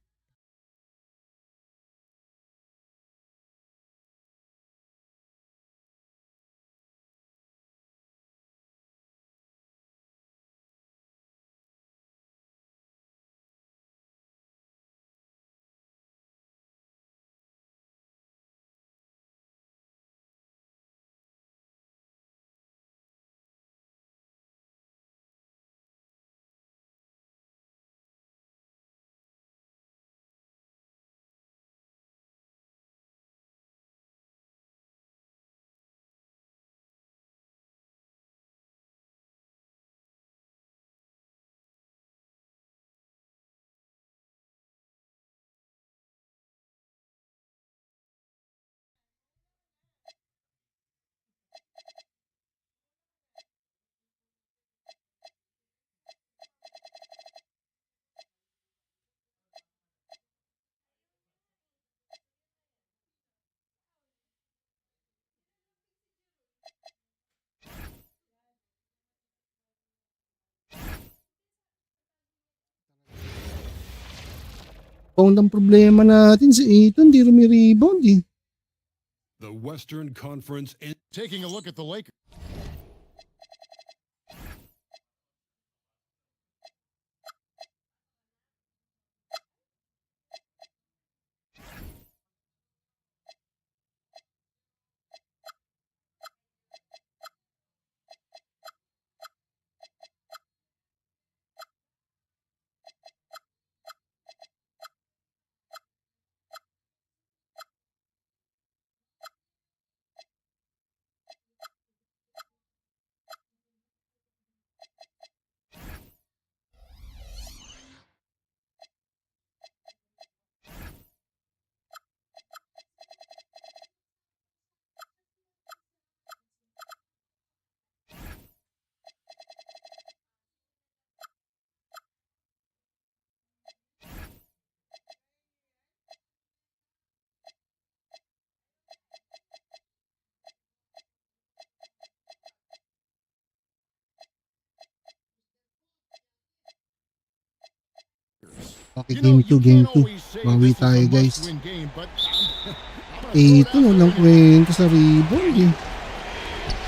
Pound ang problema natin si Aiton, di rumi-rebound eh. The Western Conference and Taking a look at the Lakers. Okay, You know, game 2, you game can't 2. always say Bawi this is tayo a guys. must-win game, but I'm gonna throw it Aiton, out there walang anyway. kwenta sa rebound eh.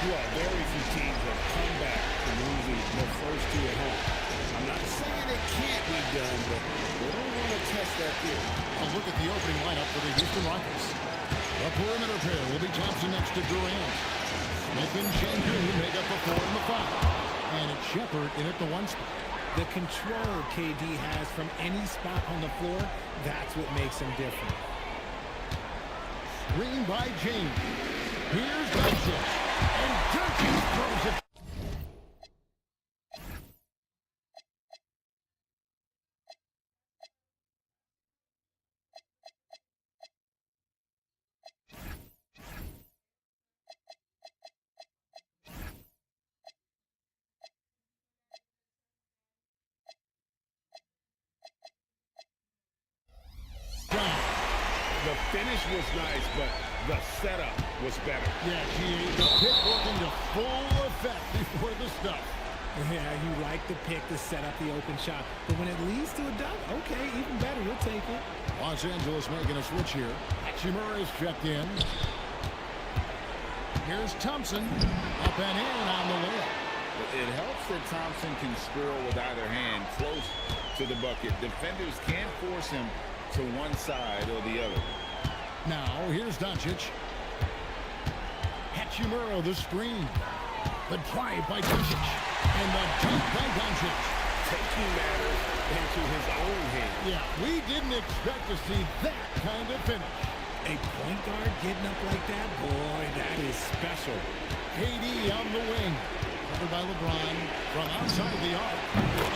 Well, very few teams have come back from losing the first two at home. I'm not saying it can't be done, but they don't want to test that theory. A look at the opening lineup for the Houston Rockets. The perimeter pair will be Thompson next to Durant. Smith and Shangu make up the 4 and the 5. And it's Shepard in at the 1 spot. The control KD has from any spot on the floor, that's what makes him different. Screen by James. Here's Doncic. And Doncic throws it. The finish was nice, but the setup was better. Yeah, GA, the pick working to full effect before the stuff. Yeah, you like the pick to set up the open shot, but when it leads to a dunk, okay, even better, you'll take it. Los Angeles making a switch here. Hachimura is checked in. Here's Thompson. Up and in on the layup. It helps that Thompson can score with either hand close to the bucket. Defenders can't force him to one side or the other. Now, here's Doncic. Hachimura, the screen. The drive by Doncic. And the dunk by Doncic. Taking matters into his own hands. Yeah, we didn't expect to see that kind of finish. A point guard getting up like that, boy, that is special. KD on the wing. Covered by LeBron from outside the arc.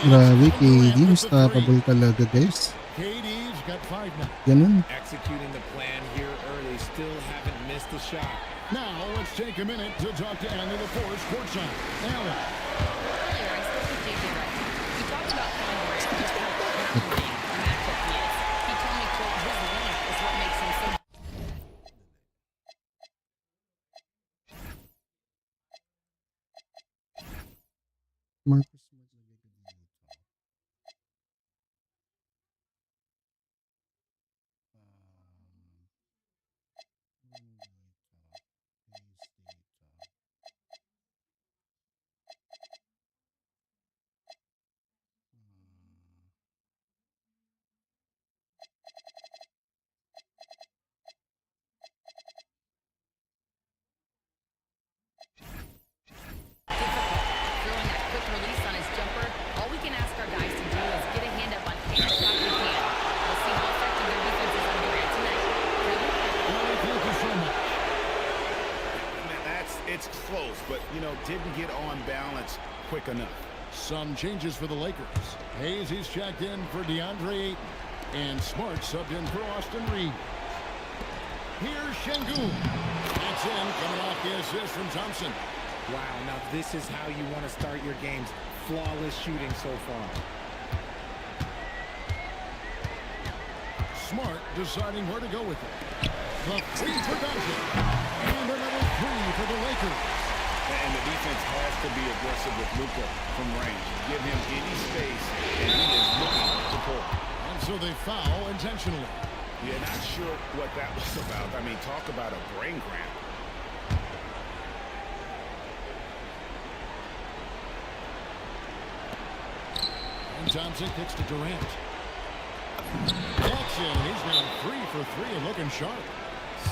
Grabe, KD, unstoppable talaga guys. KD's got 5 now. Ganun. Executing the plan here early, still haven't missed a shot. Now, let's take a minute to talk to Anna LaForce courtside. Alan. Earlier, I spoke with JJ Redick. We talked about Kevin Durant, just how comfortable a matchup he is. He told me, quote, his length is what makes him so Marcus maglagay ka dito. Paste dito. throwing that quick release on his jumper. All we can ask our guys to do is get a hand up on any shot we can. We'll see how effective their defense is on Durant tonight. Kevin? Well, thank you so much. It's close, but, you know, didn't get on balance quick enough. Some changes for the Lakers. Hayes is checked in for DeAndre Ayton. And Smart subbed in for Austin Reeves. Here's Şengün. That's in, coming off the assist from Thompson. Wow, now this is how you want to start your games. Flawless shooting so far. Smart deciding where to go with it. The 3 for Doncic. And another 3 for the Lakers. And the defense has to be aggressive with Luka from range. Give him any space, and he is looking to pull. And And so they foul intentionally. Yeah, not sure what that was about. I mean, talk about a brain cramp. And Thompson kicks to Durant. Jackson, he's now 3 for 3 and looking sharp.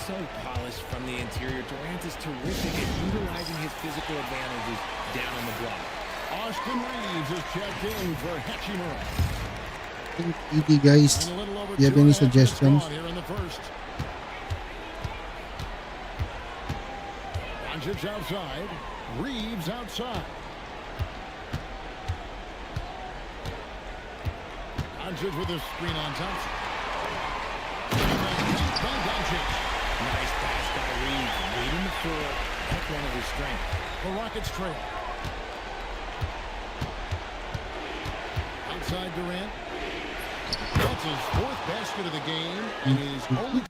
So polished from the interior. Durant is terrific at utilizing his physical advantages down on the block. Austin Reeves is checked in for Hachimura. ED guys, And a little over do you have 2 any and a half minutes suggestions? gone here in the first. Doncic outside. Reeves outside. Doncic with a screen on Thompson. By Doncic. Nice pass by Reeves. Leading the floor. That's one of his strengths. The Rockets trail. Outside Durant. That's his 4th basket of the game and his only.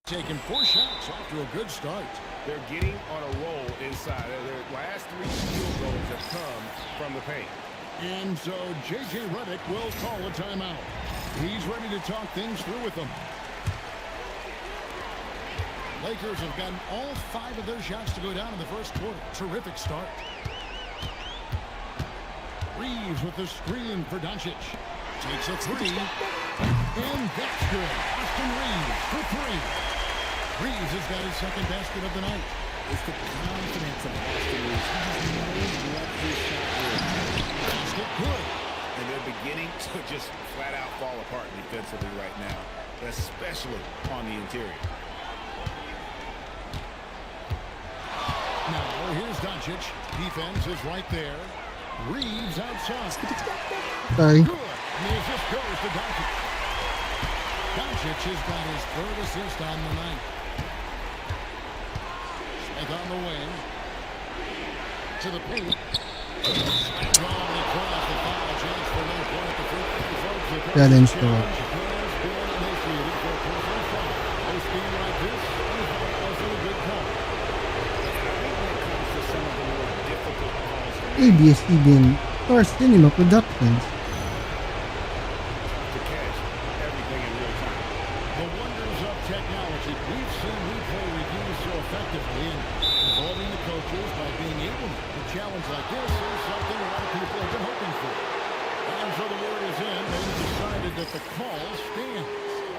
Taking 4 shots off to a good start. They're getting on a roll inside. Their last 3 field goals have come from the paint. And so J.J. Redick will call a timeout. He's ready to talk things through with them. Lakers have gotten all 5 of their shots to go down in the first quarter. Terrific start. Reeves with the screen for Doncic. Takes a 3. And that's good. Austin Reeves for 3. Reeves has got his 2nd basket of the night. It's the confidence of Austin Reeves. He just knows what his shot is. Basket good. And they're beginning to just flat out fall apart defensively right now, especially on the interior. Now, here's Doncic. Defense is right there. Reeves outside. Sorry. Good. And the assist goes to Doncic. Doncic has got his 3rd assist on the night. Smith on the wing. To the paint. Strongly crossed the foul chance for no point at the free throw. Challenge Has to been initiated for a personal foul. This game like this, also a good call. ABS-CBN Star Cinema Productions. To catch everything in real time. The wonders of technology. We've seen replay reviews so effectively in involving the coaches by being able to challenge like this is something a lot of people have been hoping for. And so the word is in. They decided that the call stands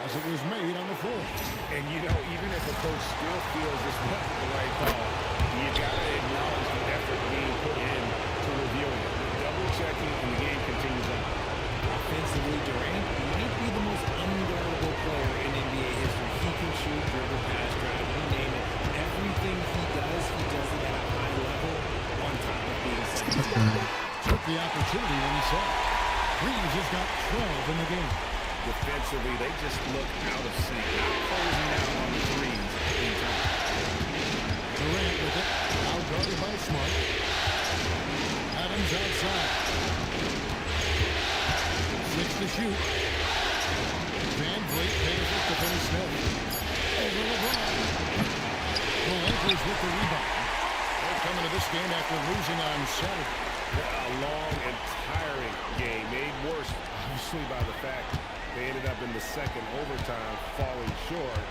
as it was made on the floor. And you know, even if a coach still feels this wasn't the right call, you got to acknowledge the effort being put in to reviewing it. Double checking, and the game continues on. Offensively, Durant might be the most unguardable player in NBA history. He can shoot, dribble, pass, drive, you name it. Everything he does it at a high level on top of being second. Took the opportunity when he saw it. Reeves has got 12 in the game. Defensively, they just look out of sync, not closing down on the threes in time. Durant with it, out guarded by Smart. Adams outside. 6 to shoot. Van Vliet passes to Finney Smith. Over LeBron. The Lakers with the rebound. They're coming to this game after losing on Saturday. A long and tiring game, made worse, obviously, by the fact they ended up in the second overtime falling short,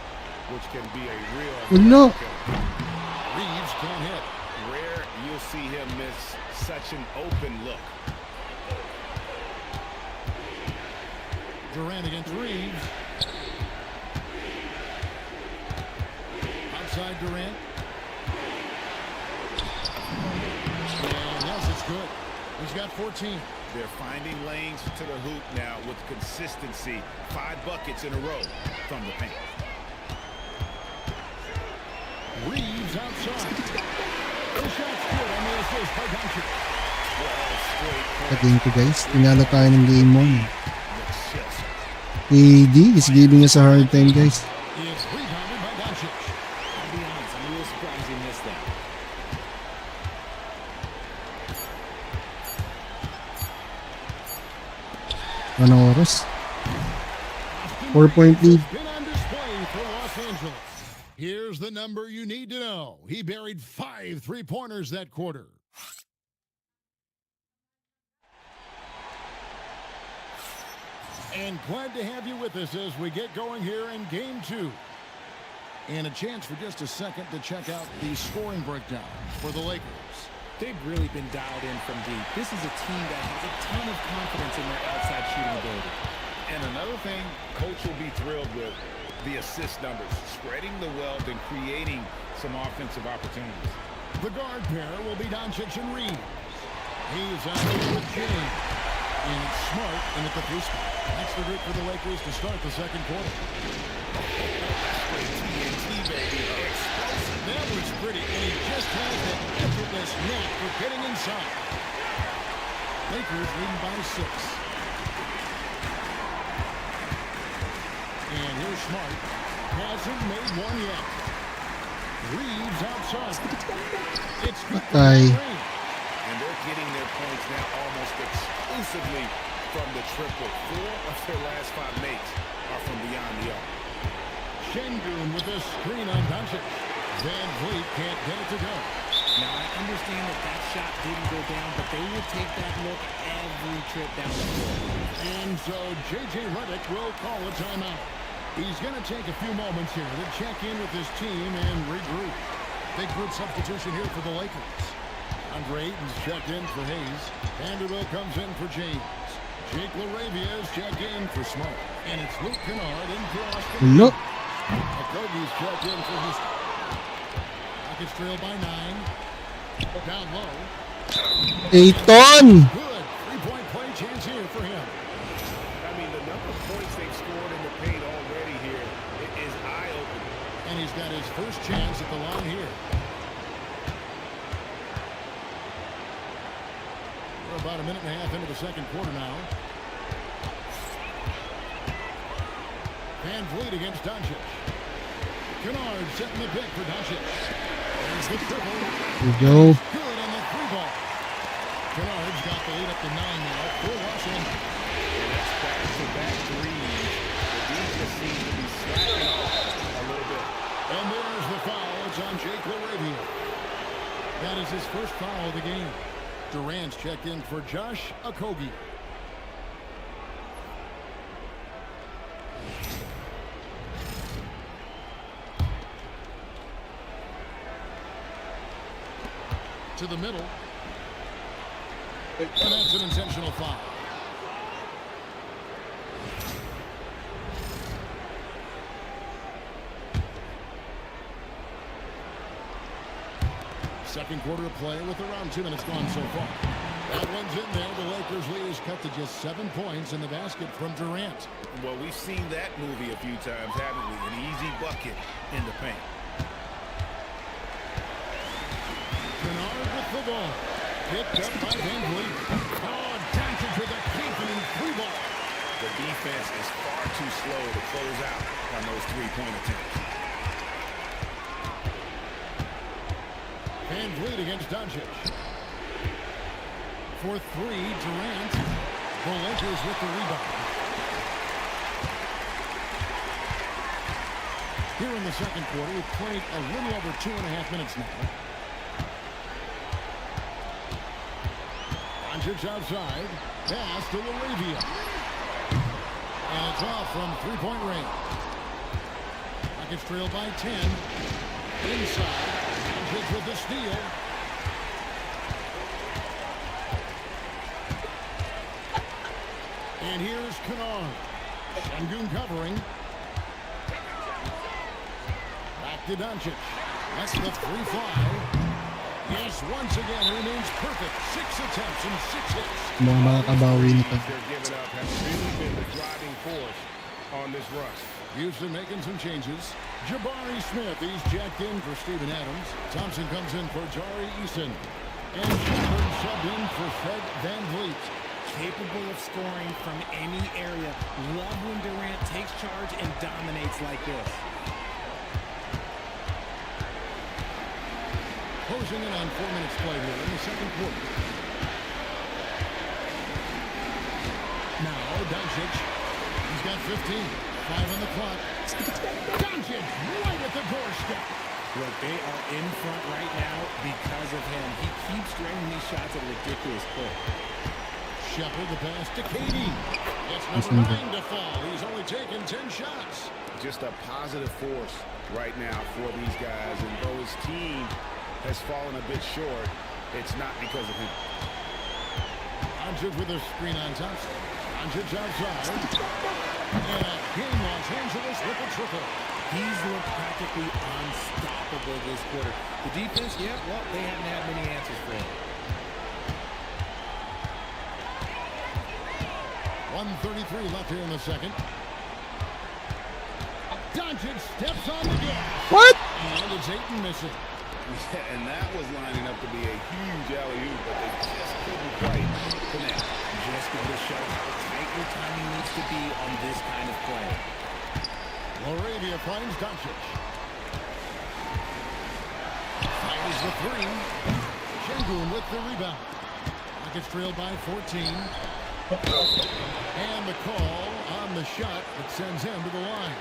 which can be a real... No. Reeves can't hit. Rare you'll see him miss such an open look. Durant against Reeves. Outside Durant. And yes, it's good. He's got 14. They're finding lanes to the hoop now with consistency. 5 buckets in a row from the paint. Reeves outside. The shot's good on the assist by Doncic. Again ko guys, tinalo tayo ng game 1. AD is giving us a hard time guys. It's rebounded by Doncic. I'll be honest, I'm a little surprised he missed that. Anong oras? 4-point lead. Been on display for Los Angeles. Here's the number you you need to know. He buried 5 3-pointers that quarter. And glad to have you with us as we get going here in Game 2. And a chance for just a second to check out the scoring breakdown for the Lakers. They've really been dialed in from deep. This is a team that has a ton of confidence in their outside shooting ability. And another thing Coach will be thrilled with, the assist numbers, spreading the wealth and creating some offensive opportunities. The guard pair will be Doncic and Reeves. He's out here with James. And it's Smart in at the free spot. That's the group for the Lakers to start the second quarter. TNT, baby. That was pretty, and he just has that effortless knack for getting inside. Lakers leading by 6. And here's Smart. Hasn't made one yet. Reeves outside. It's good for Green. And they're getting their points now almost exclusively from the triple. 4 of their last 5 makes are from beyond the arc. Şengün with a screen on Doncic. Van Vliet can't get it to go. Now, I understand that shot didn't go down, but they will take that look every trip down the floor. And so J.J. Redick will call a timeout. He's going to take a few moments here to check in with his team and regroup. Big group substitution here for the Lakers. Andre Ayton's checked in for Hayes. Vanderbilt comes in for James. Jake LaRavia's checked in for Smart. And it's Luke Kennard in for Austin. Look. Okogi's checked in for Houston. Rockets trail by 9. Down low. Ayton. Good. 3-point play chance here for him. I mean, the number of points they've scored in the paint already here is eye-opening. And he's got his first chance at the line here. We're about a minute and a half into the second quarter now. Van Vliet against Doncic. Kennard setting the pick for Doncic. There's the triple. Here we go. Good on the 3-ball. Kennard's got the lead up to 9 now for Washington. And that's back-to-back threes. The defense seems to be slacking off a little bit. And there's the foul. It's on Jake LaRavia. That is his first foul of the game. Durant's checked in for Josh Okogie. To the middle. And that's an intentional foul. Second quarter of play with around 2 minutes gone so far. That one's in there. The Lakers lead is cut to just 7 points in the basket from Durant. Well, we've seen that movie a few times, haven't we? An easy bucket in the paint. Kennard with the ball. Picked up by Van Vliet. Oh, Doncic with a confident 3-ball. The defense is far too slow to close out on those 3-point attempts. Van Vliet against Doncic. For 3, Durant. The Lakers with the rebound. Here in the second quarter, we've played a little over 2.5 minutes now. Doncic outside. Pass to LaRavia. And it's off from 3-point range. Rockets trail by 10. Inside. Doncic with the steal. And here's Kennard. Şengün covering. Back to Doncic. That's the 3-fly. Yes, once again, he remains perfect. 6 attempts and 6 hits. Mga makakabawi nito. They're giving up has really been the driving force on this rush. Houston making some changes. Jabari Smith, he's jacked in for Steven Adams. Thompson comes in for Jari Eason. And Shepard subbed in for Fred Van Vliet. Capable of scoring from any area. Love when Durant takes charge and dominates like this. Closing in on 4 minutes play here in the second quarter. Now, Doncic. He's got 15. 5 on the clock. Doncic right at the doorstep. Look, they are in front right now because of him. He keeps draining these shots at a ridiculous clip. Shepard the pass to Katie. It's number 9 to fall. He's only taken 10 shots. Just a positive force right now for these guys. And though his team has fallen a bit short, it's not because of him. Doncic with a screen on Thompson. Doncic outside. And game Los Angeles with a triple. He's looked practically unstoppable this quarter. The defense, yeah, well, they haven't had many answers for him. 1:33 left here in the second. Doncic steps on the gas. What? And it's Ayton missing. Yeah, and that was lining up to be a huge alley-oop, but they just couldn't quite connect. Just going to show how tight your timing needs to be on this kind of play. Laravia finds Doncic. Fires the three. Şengün with the rebound. Rockets trailed by 14. And the call on the shot that sends him to the line.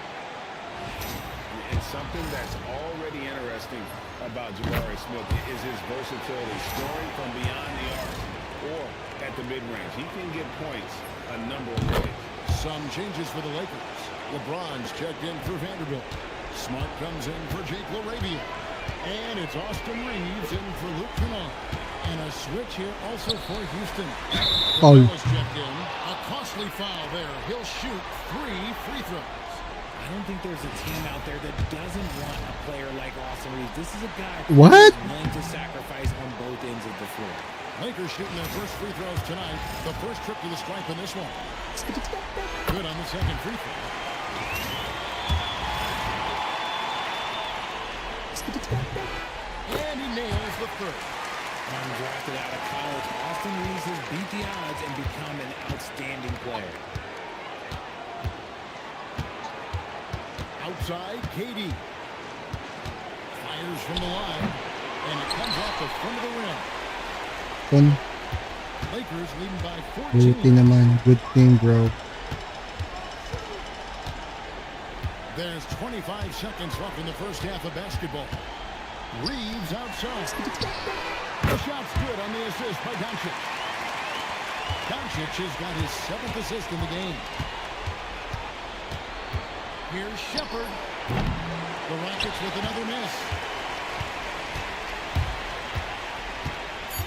And something that's already interesting about Jabari Smith is his versatility, scoring from beyond the arc or at the mid-range. He can get points a number of ways. Some changes for the Lakers. LeBron's checked in for Vanderbilt. Smart comes in for Jake Laravia. And it's Austin Reeves in for Luke Kennard. And a switch here also for Houston. Foul. Checked in. A costly foul there. He'll shoot 3 free throws. I don't think there's a team out there that doesn't want a player like Austin Reeves. This is a guy What? who's willing to sacrifice on both ends of the floor. Lakers shooting their first free throws tonight. The first trip to the stripe in this one. Good on the second free throw. And he nails the third. Undrafted out of college, Austin Reeves has beat the odds and become an outstanding player. Outside, Katie. Fires from the line. And it comes off the front of the rim. Kun. Lakers leading by Buti 14. naman. Good thing, bro. There's 25 seconds left in the first half of basketball. Reeves outside. The shot's good on the assist by Doncic. Doncic has got his 7th assist in the game. Here's Shepard. The Rockets with another miss.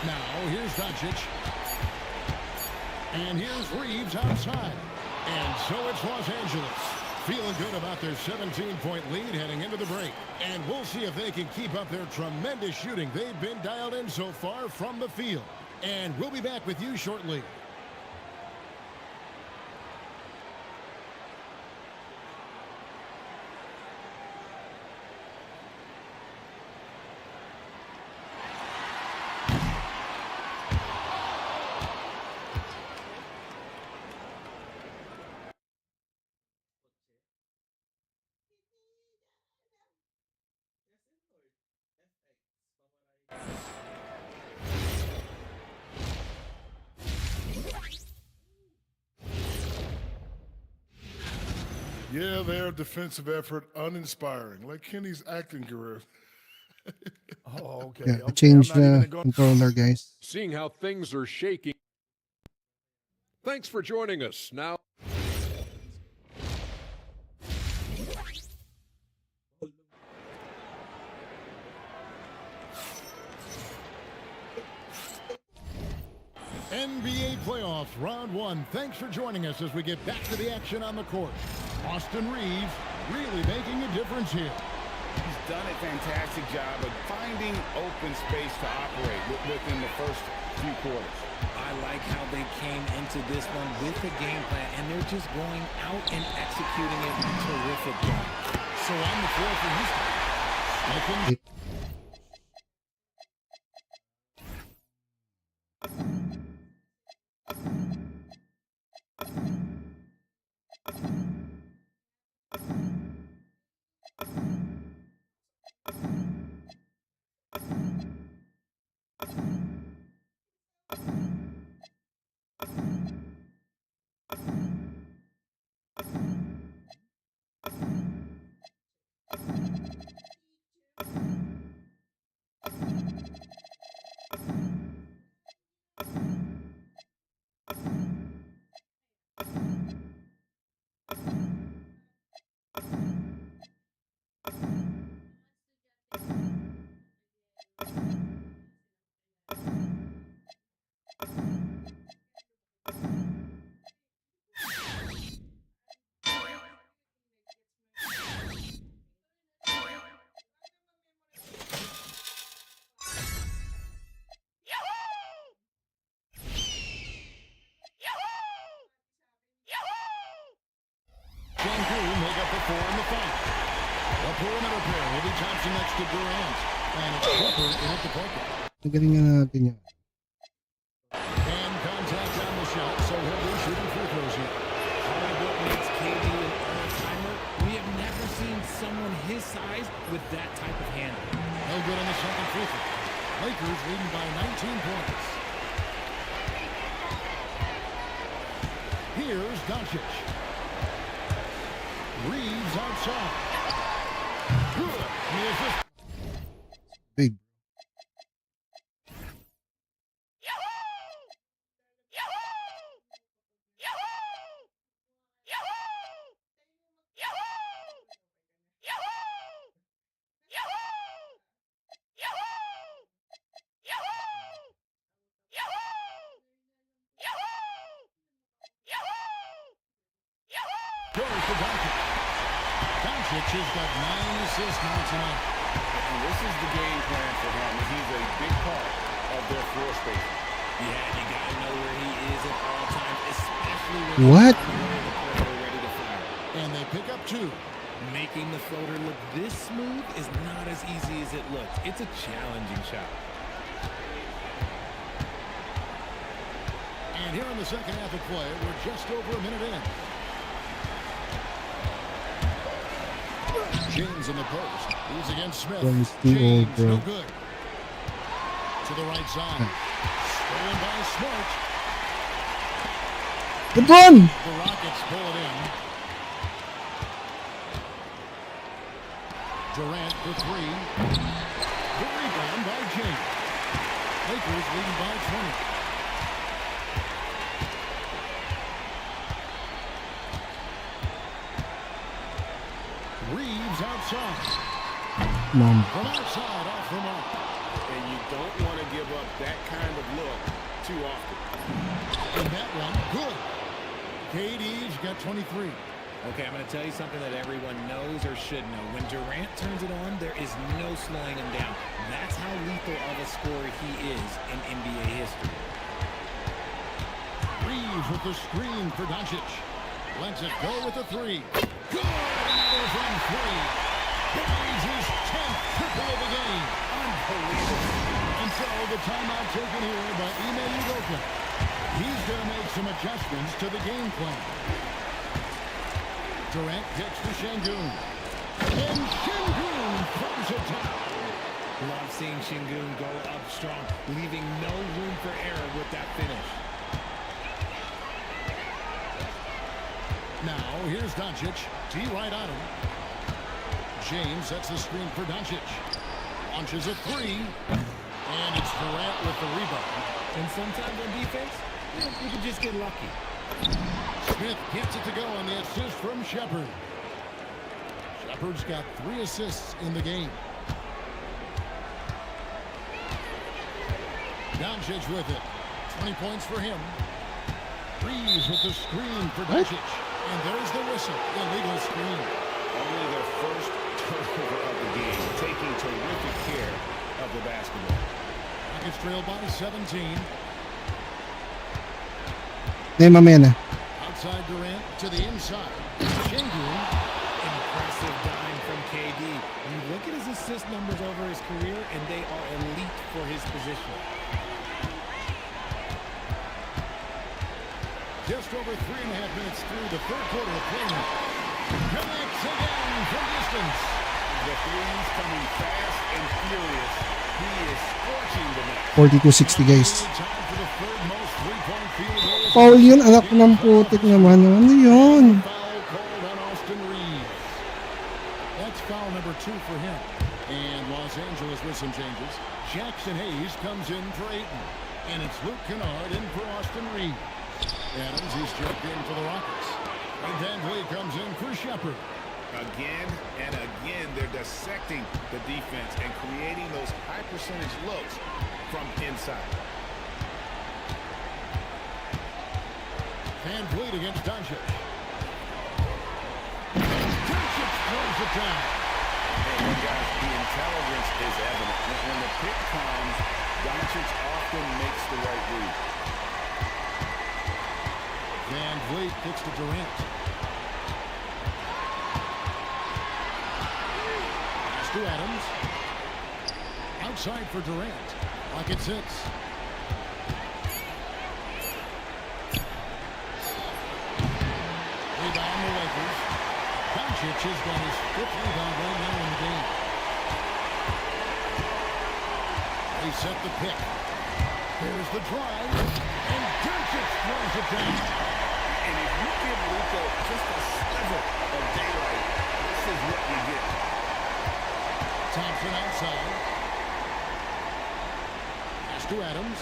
Now, here's Doncic. And here's Reeves outside. And so it's Los Angeles. Feeling good about their 17-point lead heading into the break. And we'll see if they can keep up their tremendous shooting they've been dialed in so far from the field. And we'll be back with you shortly. Yeah, their defensive effort uninspiring, like Kenny's acting career. Oh, okay. Yeah, okay. change I'm not even the gonna go- controller, guys. Seeing how things are shaking. Thanks for joining us. Now, NBA playoffs, round 1. Thanks for joining us as we get back to the action on the court. Austin Reeves really making a difference here. He's done a fantastic job of finding open space to operate within the first few quarters. I like how they came into this one with a game plan, and they're just going out and executing it in terrific way. So on the floor for Houston. Open. make up the 4 in the fight. The perimeter pair will be Thompson next to Durant. And it's Clipper in at the pocket. Nagalingan natin yan. And contact on the shot, so he'll be shooting free throws here. What makes KD an all-timer? We have never seen someone his size with that type of handle. No good on the second free throw. Lakers leading by 19 points. Here's Doncic. Reeves outside. Good. Misses. Big. Goes to Doncic. Doncic has got 9 assists now tonight. And this is the game plan for him. He's a big part of their floor space. Yeah, you gotta know where he is at all times, especially when What? they're ready to fire. And they pick up 2. Making the floater look this smooth is not as easy as it looks. It's a challenging shot. And here in the second half of play, we're just over a minute in. James in the post. He's against Smith. James too old, James, bro. no good. To the right side. Stolen by Smart. LeBron! The Rockets pull it in. Durant for 3. The rebound by James. Lakers leading by 20. Reeves outside. Mom. From outside, off the mark. And you don't want to give up that kind of look too often. And that one, good. KD's got 23. Okay, I'm going to tell you something that everyone knows or should know. When Durant turns it on, there is no slowing him down. That's how lethal of a scorer he is in NBA history. Reeves with the screen for Doncic. Lets it go with the 3. Good! Another from 3. Buries his 10th triple of the game. Unbelievable. And so the timeout taken here by Ime Udoka. He's going to make some adjustments to the game plan. Durant gets to Şengün. And Şengün throws it down. Love seeing Şengün go up strong, leaving no room for error with that finish. Now, here's Doncic. T right on him. James sets the screen for Doncic. Launches a 3. And it's Durant with the rebound. And sometimes on defense, you can just get lucky. Smith gets it to go on the assist from Shepherd. Shepherd's got 3 assists in the game. Doncic with it. 20 points for him. Reeves with the screen for Doncic. And there's the whistle. Illegal screen. Only their first turnover of the game, taking terrific care of the basketball. Rockets trail by 17. Hindi, mamaya na. Outside Durant to the inside. Şengün. Impressive dime from KD. You look at his assist numbers over his career, and they are elite for his position. Just over 3.5 minutes through the third quarter of play now. Connects again from distance. The threes coming fast and furious. He is scorching the net. 42-60 guys. Time for the third most three-point field goals. Foul yun, anak ng putik naman. Ano yun? Foul called on Austin Reeves. That's foul number 2 for him. And Los Angeles with some changes. Jackson Hayes comes in for Ayton. And it's Luke Kennard in for Austin Reeves. Adams, he's checked in for the Rockets. And Van Vliet comes in for Shepherd. Again and again, they're dissecting the defense and creating those high percentage looks from inside. Van Vliet against Doncic. Doncic throws it down. And guys, the intelligence is evident. When the pick comes, Doncic often makes the right read. Van Vliet kicks to Durant. to Adams. Outside for Durant. Pocket 6. Rebound the Lakers. Doncic has got his 5th rebound right now in the game. They set the pick. Here's the drive. And Doncic throws it down. And if you give Luka just a sliver of daylight, this is what you get. Thompson outside. Pass to Adams.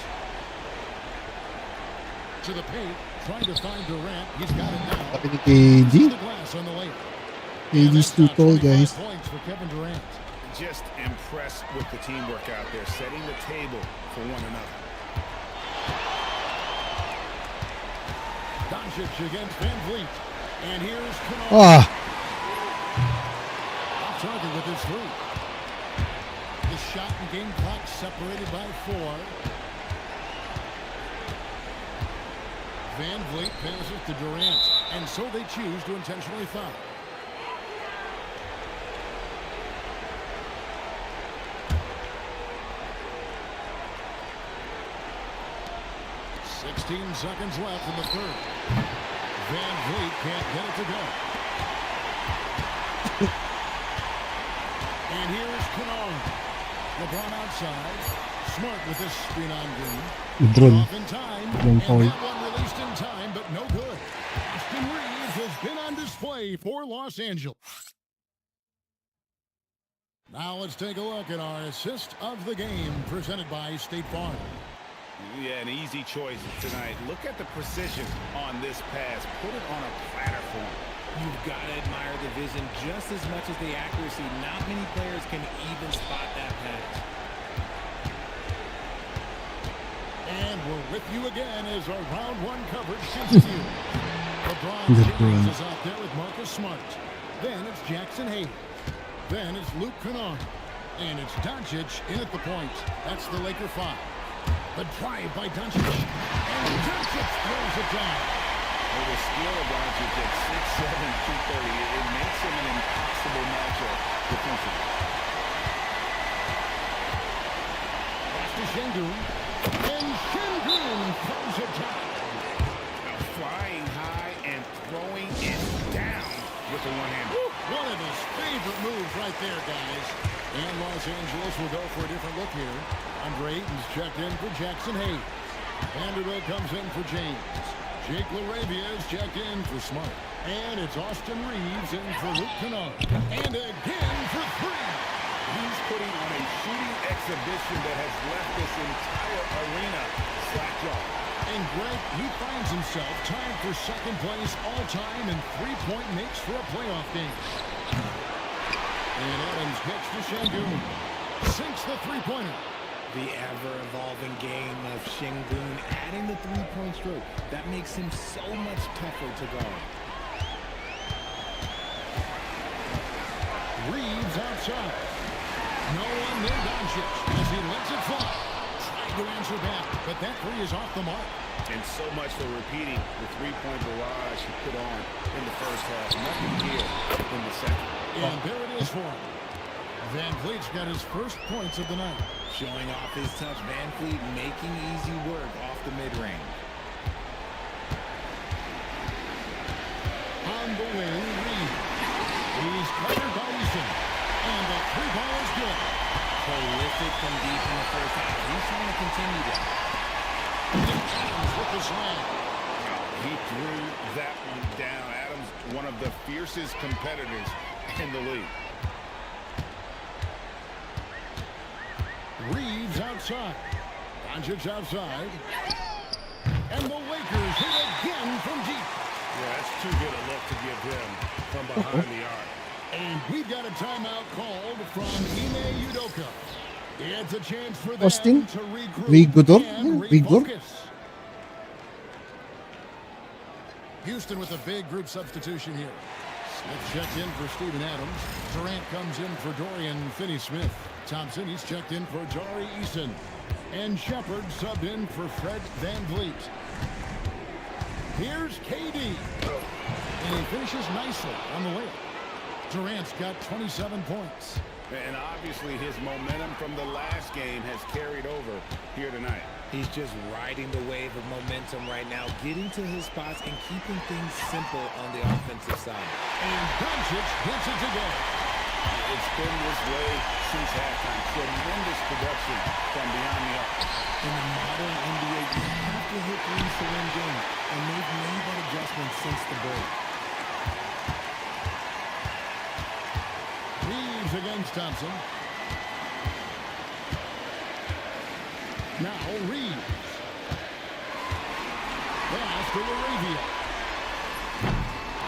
To the paint. Trying to find Durant. He's got it now. Sabi ni KD. The glass on the layup. KD's too tall, guys. Points for Kevin Durant. Just impressed with the teamwork out there, setting the table for one another. Doncic against Van Vliet. And here's Kennard. Ah, On target with his 3. The shot and game clock separated by 4. Van Vliet passes to Durant. And so they choose to intentionally foul. Seconds left in the 3rd. Van Vliet can't get it to go. And here's Kennard. LeBron outside. Smart with this screen on Green. drone. Off in time. Drone And foul. that one released in time, but no good. Austin Reeves has been on display for Los Angeles. Now let's take a look at our assist of the game presented by State Farm. Yeah, an easy choice tonight. Look at the precision on this pass. Put it on a platter for him. You've got to admire the vision just as much as the accuracy. Not many players can even spot that pass. And we're with you again as our round 1 coverage continues. LeBron James is out there with Marcus Smart. Then it's Jackson Hayes. Then it's Luke Kennard. And it's Doncic in at the point. That's the Laker 5. The drive by Doncic. And Doncic throws it down. Well, the skill of Doncic at 6'7", 230, it makes him an impossible matchup defensively. Pass to Şengün. And Şengün throws it down. Now flying high and throwing it down with the one-hand. One of his favorite moves right there, guys. And Los Angeles will go for a different look here. Andre Ayton's checked in for Jackson Hayes. Vanderbilt comes in for James. Jake LaRavia is checked in for Smart. And it's Austin Reeves in for Luke Kennard. And again for 3. He's putting on a shooting exhibition that has left this entire arena slack-jawed. And Greg, he finds himself tied for 2nd place all-time in 3-point makes for a playoff game. And Adams gets to Şengün. Sinks the 3-pointer. The ever-evolving game of Şengün adding the 3-point stroke. That makes him so much tougher to guard. Reeves outside. No one near Doncic as he lets it fly. Trying to answer back, but that 3 is off the mark. And so much for repeating the 3-point barrage he put on in the first half. Nothing here in the second. And there it is for him. Van Vliet's got his first points of the night. Showing off his touch, Van Vliet making easy work off the mid-range. On the wing, Reeves. He's covered by Eason. And the 3-ball is good. Prolific from deep in the first half. He's trying to continue that. Adams with the slam. He threw that one down. Adams, one of the fiercest competitors in the league. Reeves outside. Doncic outside. And the Lakers hit again from deep. Yeah, that's too good a look to give him from behind the arc. And we've got a timeout called from Ime Udoka. It's a chance for them Austin? to regroup Rigor? and Rigor? refocus. Houston with a big group substitution here. Smith checked in for Steven Adams. Durant comes in for Dorian Finney-Smith. Thompson, he's checked in for Jari Eason. And Shepard subbed in for Fred Van Vliet. Here's KD. And he finishes nicely on the layup. Durant's got 27 points. And obviously his momentum from the last game has carried over here tonight. He's just riding the wave of momentum right now, getting to his spots and keeping things simple on the offensive side. And Doncic gets it to go. It's been this way since halftime. Tremendous production from beyond the arc. In the modern NBA, you have to hit threes to win games, and they've made that adjustment since the break. Reeves against Thompson. Now Reeves. Pass to Arabia.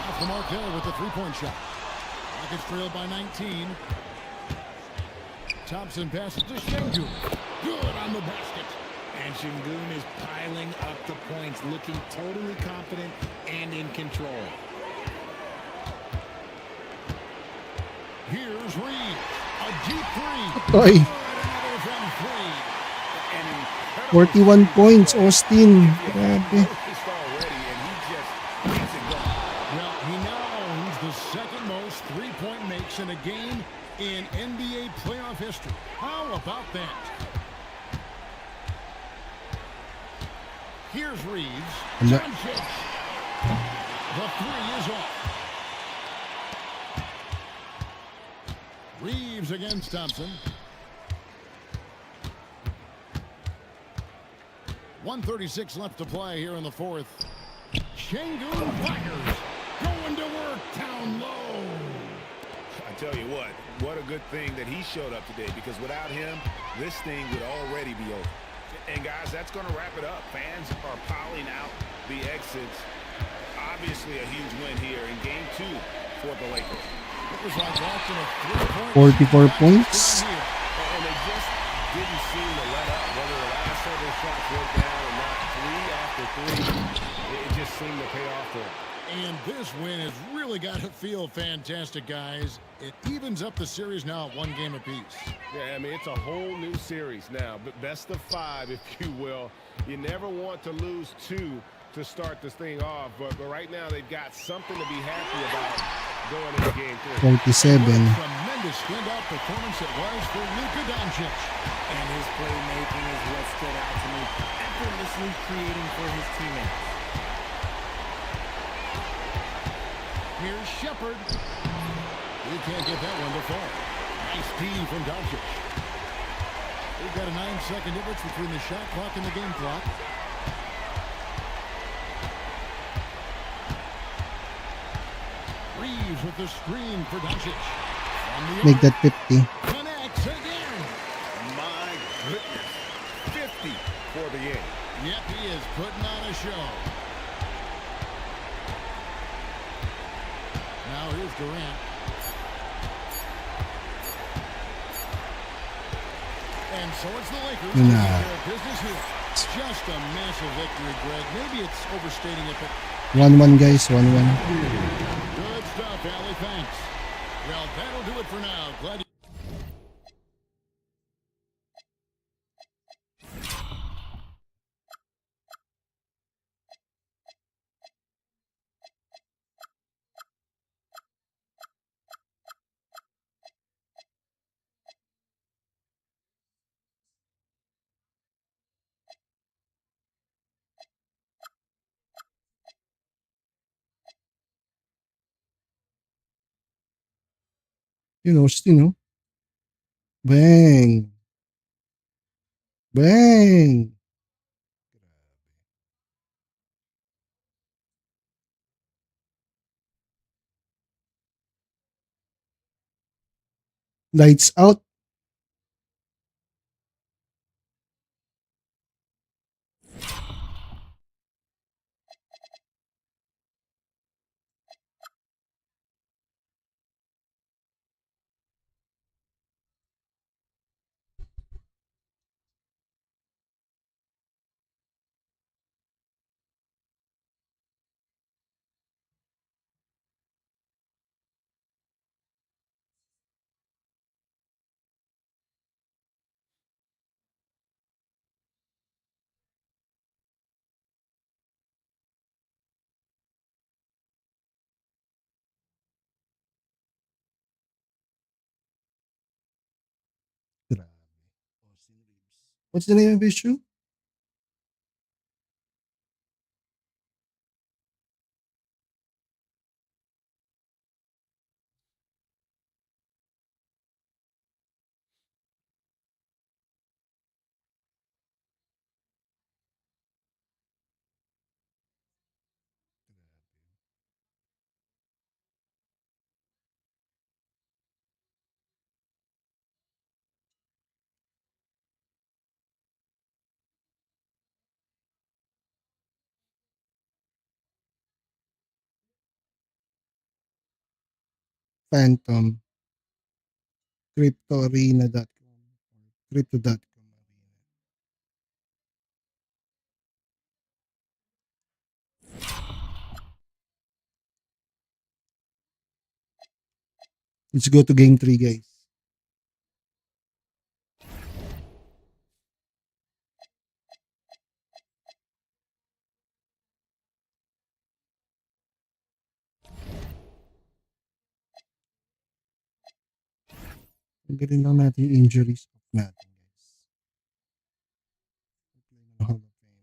Off the mark there with the three-point shot. Rockets trailed by 19. Thompson passes to Şengün. Good on the basket. And Şengün is piling up the points, looking totally confident and in control. Here's Reeves. A deep three. Oy. Good, another from three. 41 points, Austin. Grabe. Well, he now owns the second most three-point makes in a game in NBA playoff history. How about that? Here's Reeves. Doncic. The three is off. Reeves against Thompson. 1:36 left to play here in the fourth. Şengün fires. Going to work down low. I tell you what a good thing that he showed up today, because without him, this thing would already be over. And guys, that's going to wrap it up. Fans are piling out the exits. Obviously a huge win here in game 2 for the Lakers. It was like watching a three-point 44 points. And they just didn't seem to let up, whether the last several shots went down or not. 3 after 3, it just seemed to pay off for them. And this win has really got to feel fantastic, guys. It evens up the series now at 1 game apiece. Yeah, I mean, it's a whole new series now, but best of 5, if you will. You never want to lose 2 to start this thing off, but right now they've got something to be happy about going into game 3. 47. Tremendous standout performance it was for Luka Doncic. And his playmaking is what stood out to me, effortlessly creating for his teammates. Here's Shepard. He can't get that one to fall. Nice D from Doncic. We've got a 9-second difference between the shot clock and the game clock. Reeves with the screen for Doncic. Make that 50. Connects again. My goodness. 50 for the game. Yep, he is putting on a show. Now here's Durant. And so it's the Lakers. Nah. Taking care of business here. Just a massive victory, Greg. Maybe it's overstating it, but 1-1, guys. 1-1. good stuff, Allie. Thanks. Well, that'll do it for now. Glad you Austin. Bang. Bang. Lights out. What's the name of his shoe? Phantom. CryptoArena.com. Crypto.com. Let's go to game 3, guys. Tanggalin lang natin yung injuries of natin, guys. Hall of Fame.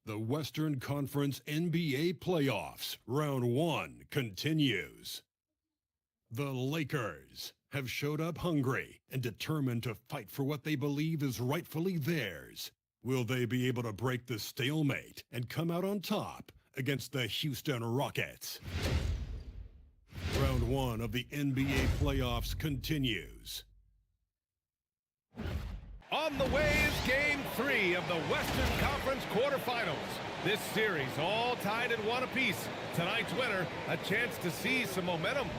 The Western Conference NBA Playoffs, Round 1 continues. The Lakers have showed up hungry and determined to fight for what they believe is rightfully theirs. Will they be able to break the stalemate and come out on top against the Houston Rockets? Round 1 of the NBA Playoffs continues. On the way is Game 3 of the Western Conference quarterfinals. This series all tied at 1 apiece. Tonight's winner, a chance to seize some momentum.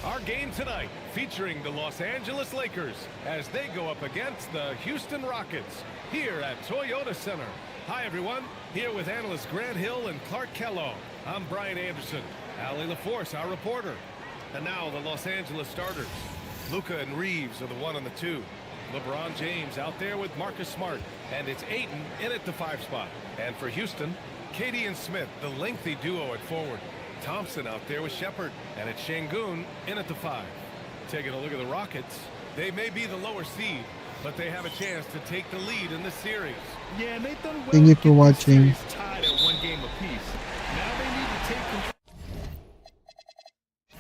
Our game tonight featuring the Los Angeles Lakers as they go up against the Houston Rockets here at Toyota Center. Hi, everyone. Here with analysts Grant Hill and Clark Kellogg. I'm Brian Anderson. Allie LaForce, our reporter. And now the Los Angeles starters. Luka and Reeves are the 1 and the 2. LeBron James out there with Marcus Smart. And it's Ayton in at the 5 spot. And for Houston, Katie and Smith, the lengthy duo at forward. Thompson out there with Shepard. And it's Şengün in at the 5. Taking a look at the Rockets. They may be the lower seed, but they have a chance to take the lead in this series. Yeah, and they've done well. Thank you for watching. Tied at 1 game apiece. Now they need to take control.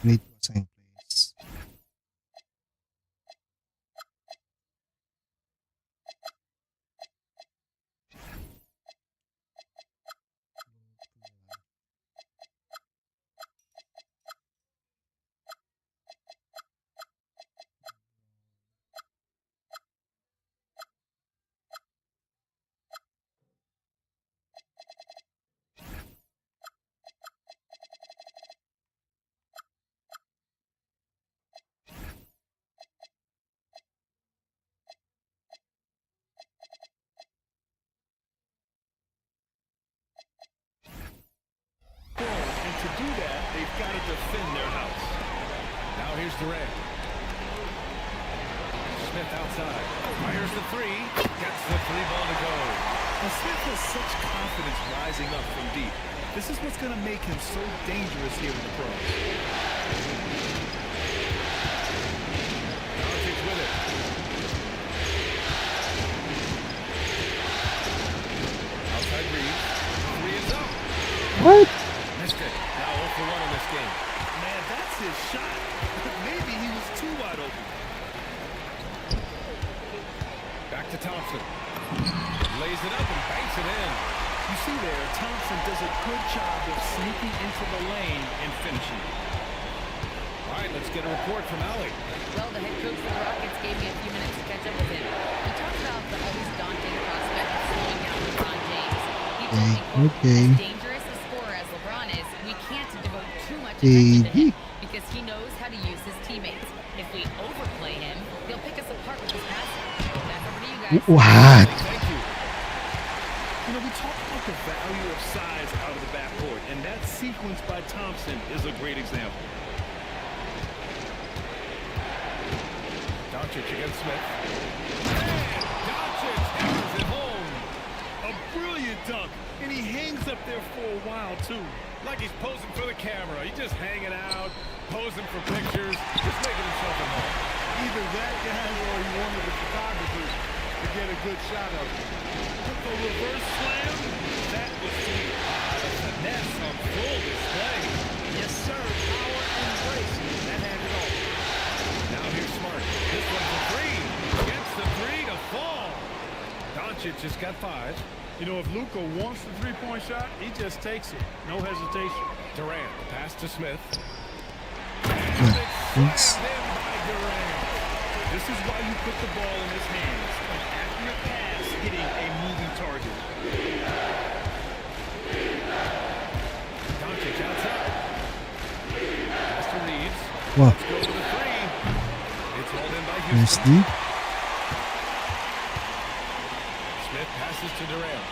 Need to assign plays. And to do that, they've got to defend their house. Now here's Durant. Smith outside. Fires the 3. Gets the 3 ball to go. And Smith has such confidence rising up from deep. This is what's going to make him so dangerous here in the pros. Doncic with it. Outside Reeves. 3 is up. What? Missed it. Now 0 for 1 in this game. Man, that's his shot. Maybe he was too wide open. Back to Thompson. Lays it up and banks it in. You see there, Thompson does a good job of sneaking into the lane and finishing. All right, let's get a report from Allie. Well, the head coach for the Rockets gave me a few minutes to catch up with him. He talked about the always daunting prospect of slowing down LeBron James. He told me, quote, Okay. as dangerous a scorer as LeBron is, we can't devote too much attention to him because he knows how to use his teammates. If we overplay him, he'll pick us apart with his passing. Back over to you guys. What? Thank you. You know, we talk about the value of size out of the backcourt, and that sequence by Thompson is a great example. Doncic against Smith. And Doncic hammers it home. A brilliant dunk, and he hangs up there for a while, too. Like he's posing for the camera. He's just hanging out, posing for pictures, just making himself at home. Either that guy or he wanted the photographers to get a good shot of him. The reverse slam, that was sweet. The finesse on full display. Yes, sir. Power and grace. That had it all. Now here's Smart. This one for three. Gets the three to fall. Doncic just got 5. You know, if Luka wants the three-point shot, he just takes it. No hesitation. Durant, pass to Smith. Thanks. In by Durant. This is why you put the ball in his hands. An accurate pass hitting a moving target. Doncic outside. Pass to Reeves. Wow. Let's go with a 3. It's hauled in by Houston. Nice D. Smith passes to Durant.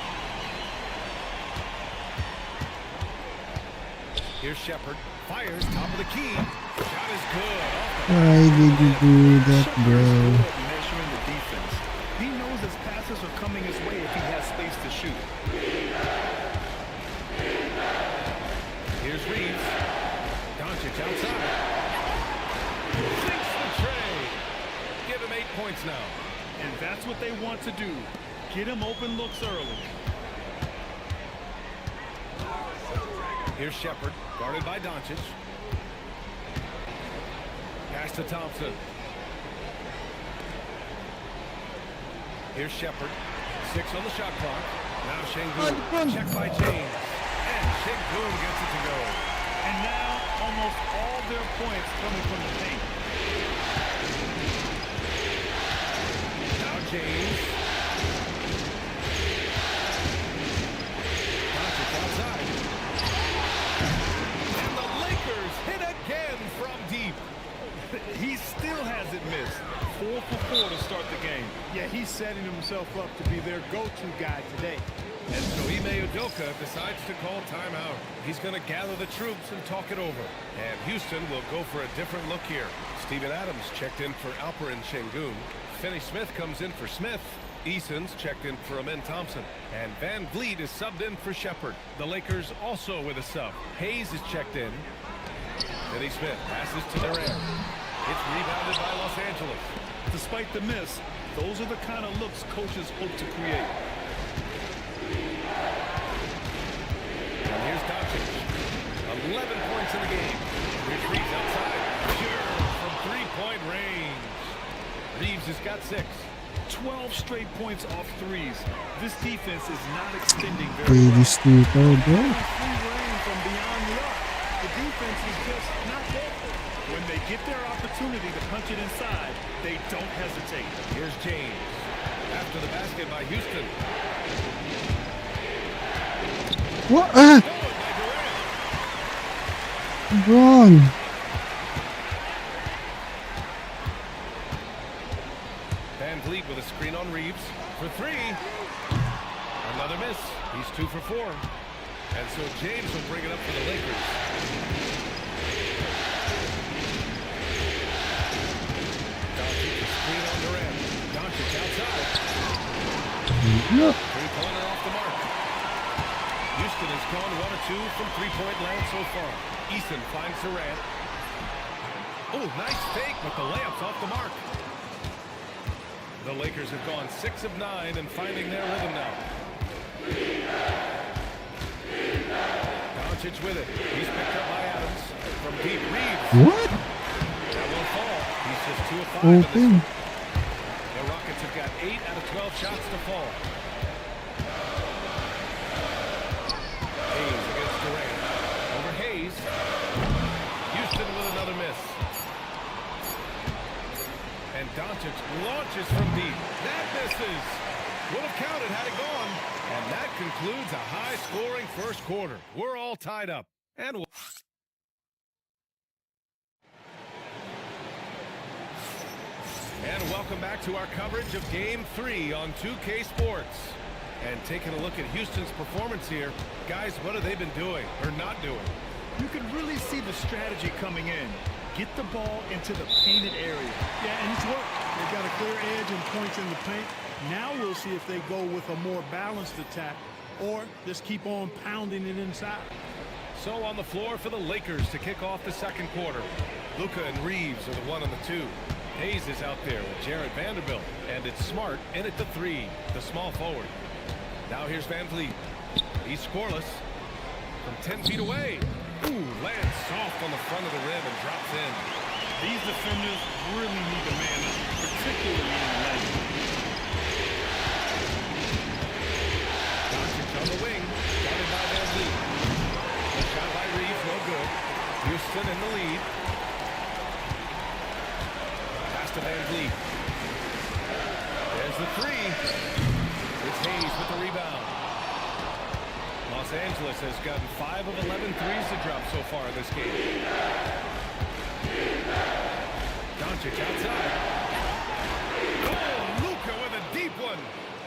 Here's Shepard. Fires, top of the key. Shot is good. Why did you do that, bro? Measuring the defense. He knows his passes are coming his way if he has space to shoot. Here's Reeves. Doncic outside. Sinks the tray. Give him 8 points now. And that's what they want to do. Get him open looks early. Here's Shepard, guarded by Doncic. Pass to Thompson. Here's Shepard. 6 on the shot clock. Now Şengün. Check by James. And Şengün gets it to go. And now almost all their points coming from the paint. Now James. Doncic outside. And the Lakers hit again from deep. He still hasn't missed. 4 for 4 to start the game. Yeah, he's setting himself up to be their go-to guy today. And so Ime Udoka decides to call timeout. He's going to gather the troops and talk it over. And Houston will go for a different look here. Steven Adams checked in for Alperen Şengün. Finney Smith comes in for Smith. Eason's checked in for Amen Thompson. And Van Vliet is subbed in for Shepard. The Lakers also with a sub. Hayes is checked in. Finney Smith passes to Durant. It's rebounded by Los Angeles. Despite the miss, those are the kind of looks coaches hope to create. And here's Doncic. 11 points in the game. Here's Reeves outside. Pure from three-point range. Reeves has got 6. 12 straight points off threes. This defense is not extending very Play well. this two, bro. Free reign from beyond the arc. The defense is just not there. When they get their opportunity to punch it inside, they don't hesitate. Here's James. After the basket by Houston. What? Stolen by Durant. Wrong. Van Vliet with a screen on Reeves for 3. Another miss. He's 2 for 4. And so James will bring it up for the Lakers. Doncic, a screen on Durant. Doncic outside. Yep. Three-pointer off the mark. Houston has gone 1 of 2 from three-point land so far. Eason finds Durant. Oh, nice fake, but the layup's off the mark. The Lakers have gone 6 of 9 and finding their rhythm now. Doncic with it. He's picked up by Adams. From deep, Reeves. What? That won't fall. He's just 2 of 5 in this Open. one. The Rockets have got 8 out of 12 shots to fall. Hayes against Durant. Over Hayes. Houston with another miss. And Doncic launches from deep. That misses. Would have counted had it gone. And that concludes a high-scoring first quarter. We're all tied up. And we'll... And welcome back to our coverage of Game 3 on 2K Sports. And taking a look at Houston's performance here, guys, what have they been doing or not doing? You can really see the strategy coming in. Get the ball into the painted area. Yeah, and it's worked. They've got clear edge and points in the paint. Now we'll see if they go with a more balanced attack or just keep on pounding it inside. So on the floor for the Lakers to kick off the second quarter. Luka and Reeves are the 1 and the 2. Hayes is out there with Jarrett Vanderbilt. And it's Smart in at the 3, the small forward. Now here's Van Vliet. He's scoreless from 10 feet away. Ooh, lands soft on the front of the rim and drops in. These defenders really need to man up, particularly in the lane. Doncic on the wing, guarded by Van Vliet. The shot by Reeves, no good. Houston in the lead. Pass to Van Vliet. There's the 3. It's Hayes with the rebound. Los Angeles has gotten 5 of 11 threes to drop so far in this game. Doncic outside. Oh, Luka with a deep one.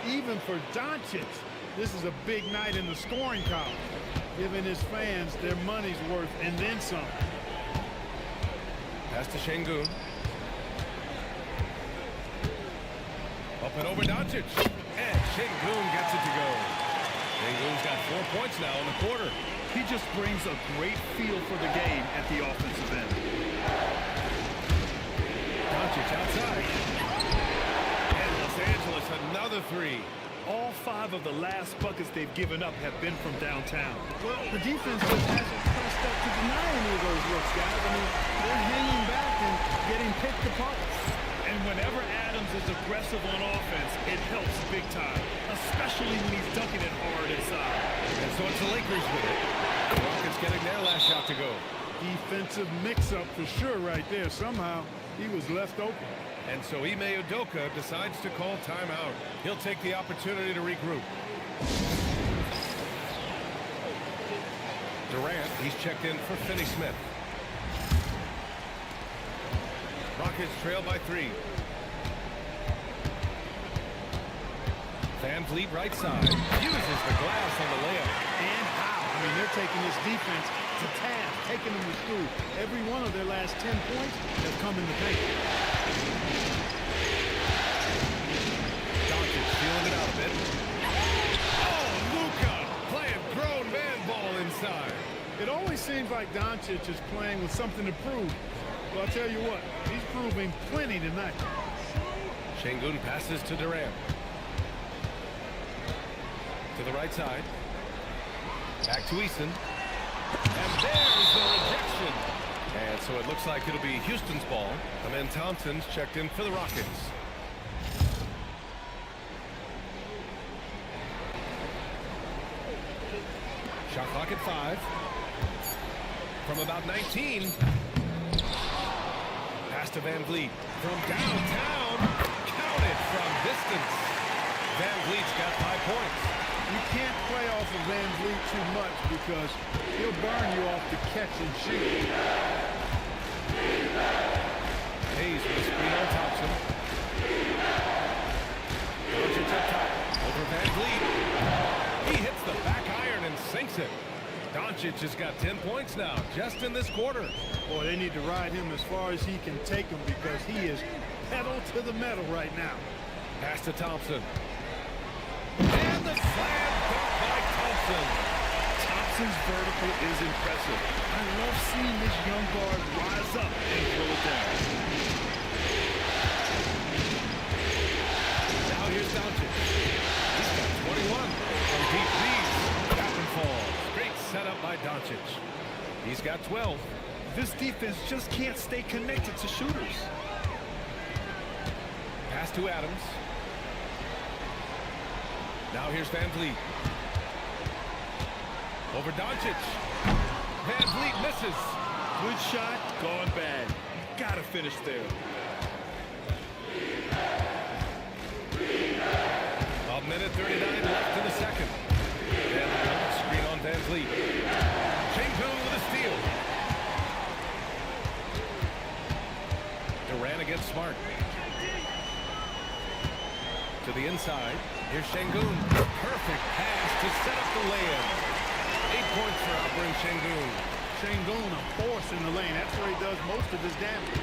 Even for Doncic, this is a big night in the scoring column, giving his fans their money's worth and then some. Pass to Şengün. Up and over Doncic. And Şengün gets it to go. Şengün's got 4 points now in the quarter. He just brings a great feel for the game at the offensive end. Doncic outside. And Los Angeles another 3. All 5 of the last buckets they've given up have been from downtown. Well, the defense just hasn't pressed up to deny any of those looks, guys. I mean, they're hanging back and getting picked apart. And whenever Adams is aggressive on offense, it helps big time, especially when he's dunking it hard inside. And so it's the Lakers with it. The Rockets getting their last shot to go. Defensive mix-up for sure right there. Somehow, he was left open. And so Ime Udoka decides to call timeout. He'll take the opportunity to regroup. Durant, he's checked in for Finney-Smith. Rockets trail by 3. Van Vliet right side. Uses the glass on the layup. And how? I mean, they're taking this defense to task, taking them to school. Every one of their last 10 points has come in the paint. Doncic feeling it out a bit. Oh, Luka playing grown man ball inside. It always seems like Doncic is playing with something to prove. Well, I'll tell you what, he's proving plenty tonight. Şengün passes to Durant. To the right side. Back to Eason. And there's the rejection. And so it looks like it'll be Houston's ball. Amen Thompson's checked in for the Rockets. Shot clock at 5. From about 19. Pass to Van Vliet. From downtown. Counted from distance. Van Vliet's got 5 points. You can't play off of Van Vliet too much because he'll burn you off the catch and shoot. Hayes with a screen on Thompson. Doncic up top. Over Van Vliet. He hits the back iron and sinks it. Doncic has got 10 points now, just in this quarter. Boy, they need to ride him as far as he can take him because he is pedal to the metal right now. Pass to Thompson. And the slam dunk by Thompson. Thompson's vertical is impressive. I love seeing this young guard rise up and throw it down. Now here's Doncic. He's got 21 from deep threes. Tap and fall. Great setup by Doncic. He's got 12. This defense just can't stay connected to shooters. Pass to Adams. Now here's Van Vliet. Over Doncic. Van Vliet misses. Good shot, gone bad. Gotta finish there. A minute 39 left in the second. Vanderbilt screen on Van Vliet. Şengün with a steal. Durant against Smart. To the inside. Here's Şengün. Perfect pass to set up the lay-in. 8 points for Alperen Şengün. Şengün a force in the lane. That's where he does most of his damage.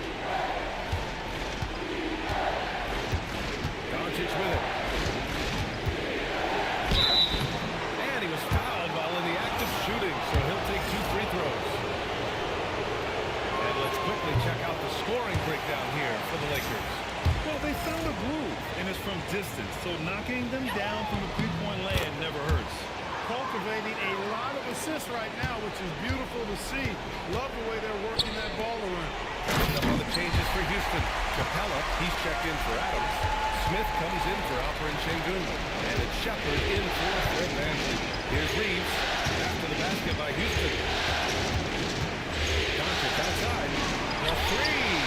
just from distance, so knocking them down from the three-point land never hurts. Cultivating a lot of assists right now, which is beautiful to see. Love the way they're working that ball around. Up on the changes for Houston. Capella, he's checked in for Adams. Smith comes in for Alperen Şengün. And it's Shepard in for Fred VanVleet. Here's Reeves. After the basket by Houston. Doncic outside. The three.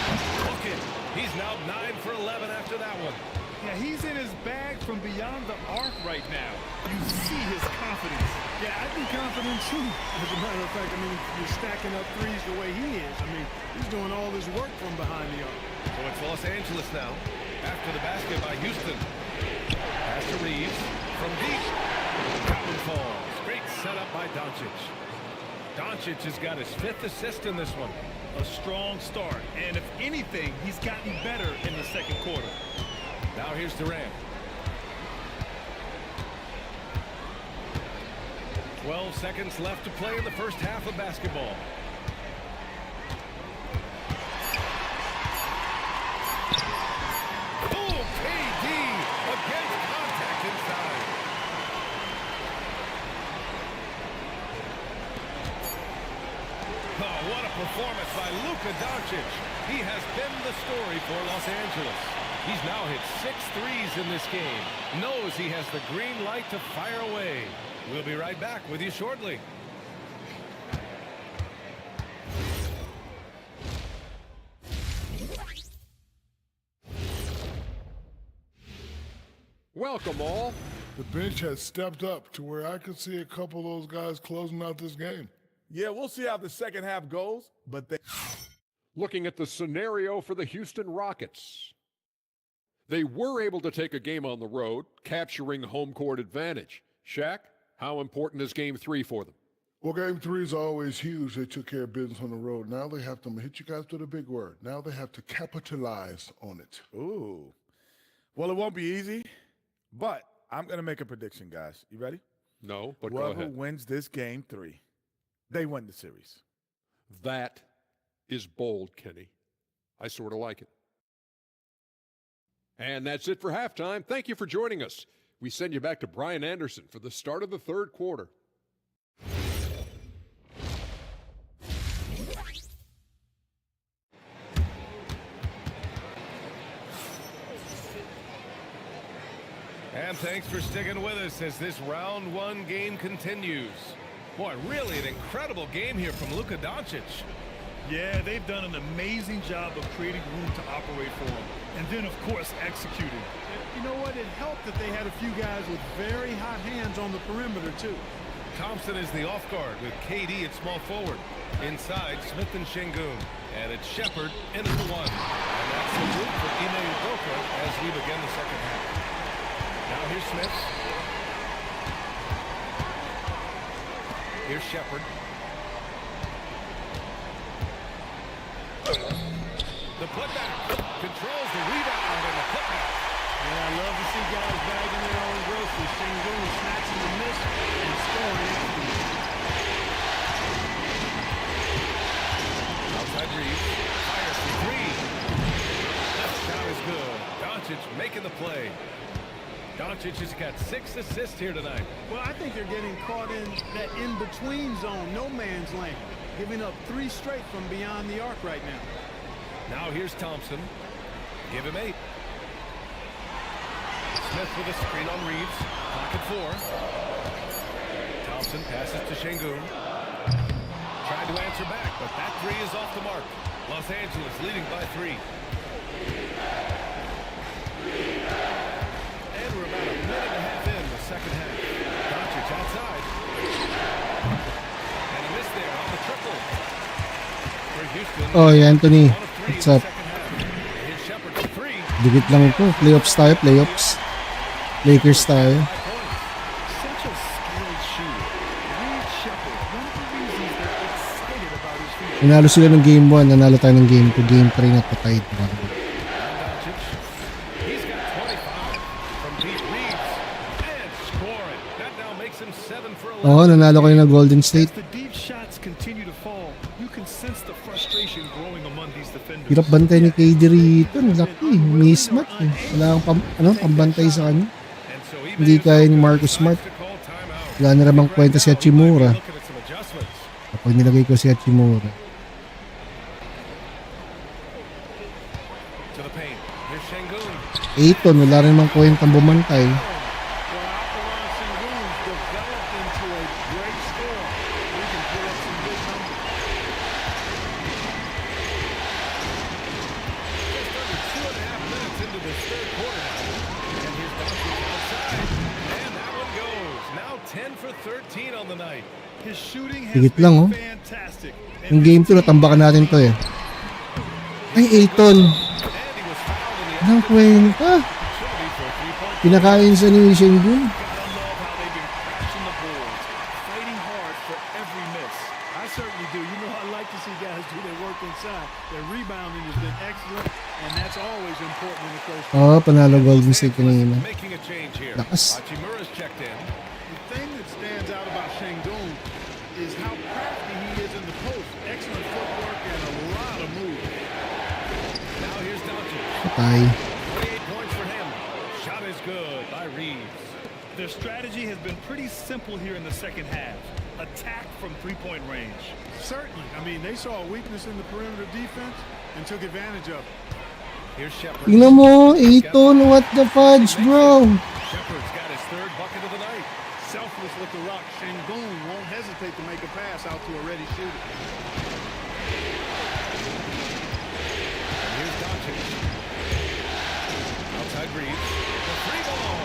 Look it. He's now 9 for 11 after that one. Yeah, he's in his bag from beyond the arc right now. You see his confidence. Yeah, I'd be confident too. As a matter of fact, I mean, you're stacking up threes the way he is. I mean, he's doing all this work from behind the arc. So it's Los Angeles now. After the basket by Houston. Pass to Reeves. From deep. That one falls. Great setup by Doncic. Doncic has got his 5th assist in this one. A strong start. And if anything, he's gotten better in the second quarter. Now here's Durant. 12 seconds left to play in the first half of basketball. Boom! KD against contact inside. Oh, what a performance by Luka Doncic. He has been the story for Los Angeles. He's now hit 6 threes in this game. Knows he has the green light to fire away. We'll be right back with you shortly. Welcome all. The bench has stepped up to where I could see a couple of those guys closing out this game. Yeah, we'll see how the second half goes, but they... Looking at the scenario for the Houston Rockets. They were able to take a game on the road, capturing home court advantage. Shaq, how important is Game 3 for them? Well, Game 3 is always huge. They took care of business on the road. Now they have to hit you guys with a big word. Now they have to capitalize on it. Ooh. Well, it won't be easy, but I'm going to make a prediction, guys. You ready? No, but go Whoever ahead. wins this Game 3, they win the series. That is bold, Kenny. I sort of like it. And that's it for halftime. Thank you for joining us. We send you back to Brian Anderson for the start of the third quarter. And thanks for sticking with us as this round 1 game continues. Boy, really an incredible game here from Luka Doncic. Yeah, they've done an amazing job of creating room to operate for him. And then, of course, executing. You know what? It helped that they had a few guys with very hot hands on the perimeter, too. Thompson is the off guard with KD at small forward. Inside, Smith and Şengün. And it's Shepard into the one. And that's the move for Ime Udoka as we begin the second half. Now here's Smith. Here's Shepard. The putback. Controls the rebound and the putback. Yeah, I love to see guys bagging their own groceries. Şengün snatching the miss and scoring. Outside Reeves. Fires for 3. That shot is good. Doncic making the play. Doncic has got 6 assists here tonight. Well, I think they're getting caught in that in-between zone, no man's land. Giving up 3 straight from beyond the arc right now. Now here's Thompson. Give him 8. Smith with a screen on Reeves. Pocket 4. Thompson passes to Şengün. Tried to answer back, but that 3 is off the mark. Los Angeles leading by 3. And we're about a minute and a half in the second half. Doncic outside. And a miss there on the triple. For Houston. Oh, Anthony. What's up? Here's Shepard for 3. Dikit lang ito. Playoffs tayo, playoffs. Lakers tayo. Such a skilled shooter. Reed Shepard, one of the reasons they're excited about his future. Nanalo sila ng game 1, nanalo tayo ng game 2. Game 3 na patay. He's got 25 from Pete Reeves and scoring. That now makes him 7 for 11. Oo, nanalo kayo ng Golden State. As the deep shots continue to fall, you can sense the frustration growing among these defenders. Hirap bantay ni KD rito. Laki. Mismatch eh. Wala kang pambantay sa kanya. Hindi kaya ni Marcus Smart. Wala na namang kwenta si Hachimura. Kapag nilagay ko si Hachimura. Aiton, wala rin namang kwentang bumantay. Higit lang oh. Yung game 2 natambakan natin to eh. Ay, Aiton. Anong kwenta? Pinakain sa ni Shengun. Oh, panalo Golden State kanina. Lakas. Patay. Their strategy has been pretty simple here in the second half. Attack from three-point range. Certainly. I mean, they saw a weakness in the perimeter defense and took advantage of it. Here's Shepard. Tingnan mo, Aiton, what the fudge, bro? Shepard's got his third bucket of the night. Selfless with the rock. Shengun won't hesitate to make a pass out to a ready shooter. And here's Doncic. Outside Reeves. The three ball.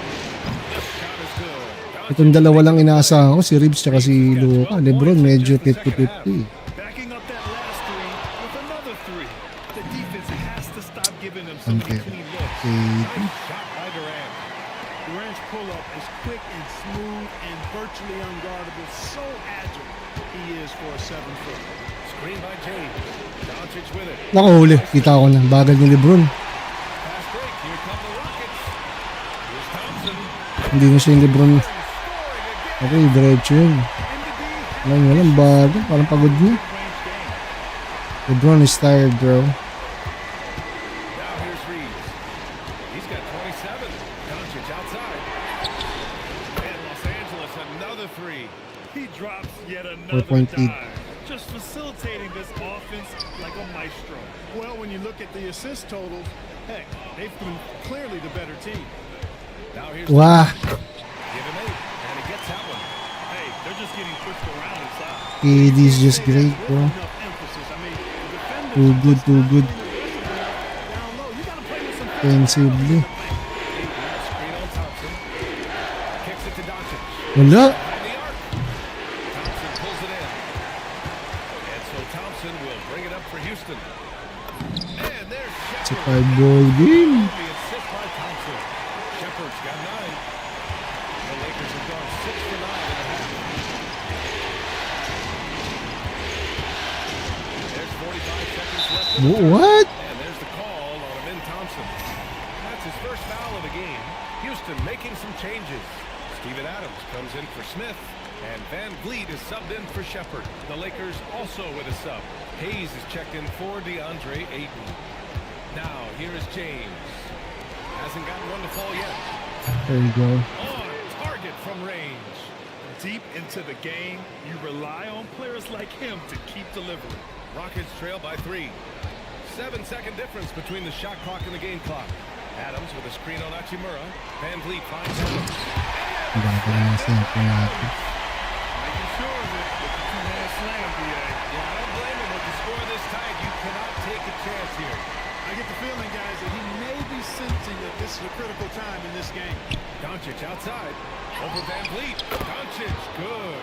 The shot is good. Itong dalawa lang inaasahan ko, si Reeves tsaka si Luka. LeBron medyo 50-50. Backing up that last three with another three. The defense has to stop giving them so many clean looks. Nice shot by Durant. Durant's pull-up is quick and smooth and virtually unguardable. So agile he is for a 7-foot. Screen by James. Doncic with it. Nakahuli, kita ko na. Bagal ni LeBron. Fast break. Here come the Rockets. Here's Thompson. Hindi na siya yung LeBron. Okay, diretso yun. Walang bago. Parang pagod na. LeBron is tired, bro. Now here's Reeves. He's got 27. Doncic outside. And Los Angeles, another three. He drops yet another 4-point lead. dime. Just facilitating this offense like a maestro. Well, when you look at the assist totals, heck, they've been clearly the better team. Now here's Wow. give him 8, and he gets that one. Hey, they're just getting pushed around inside. KD is just great, bro. Enough emphasis. I mean, the defenders Too good, too good. down low. You got to play with some Defensively. Screen on Thompson. Kicks it to Doncic. Wala. Behind the arc. Thompson pulls it in. And so Thompson will bring it up for Houston. And there's It's a Shepard. 5-ball game. The assist by Thompson. Shepard's got 9. The Lakers have gone 6 for 9 in the half. There's 45 seconds left. in the third. What? And there's the call on Amin Thompson. That's his first foul of the game. Houston making some changes. Steven Adams comes in for Smith. And Van Vliet is subbed in for Shepard. The Lakers also with a sub. Hayes is checked in for DeAndre Ayton. Now, here is James. Hasn't gotten one to fall yet. There you go. On target from range. Deep into the game, you rely on players like him to keep delivering. Rockets trail by 3. 7-second difference between the shot clock and the game clock. Adams with a screen on Hachimura. Van Vliet finds Adams. Bago na center natin. Making sure of it with the two-hand slam, BA. Yeah, I don't blame him with the score this tight. You cannot take a chance here. I get the feeling, guys, that he may be sensing that this is a critical time in this game. Doncic outside. Over Van Vliet. Doncic, good.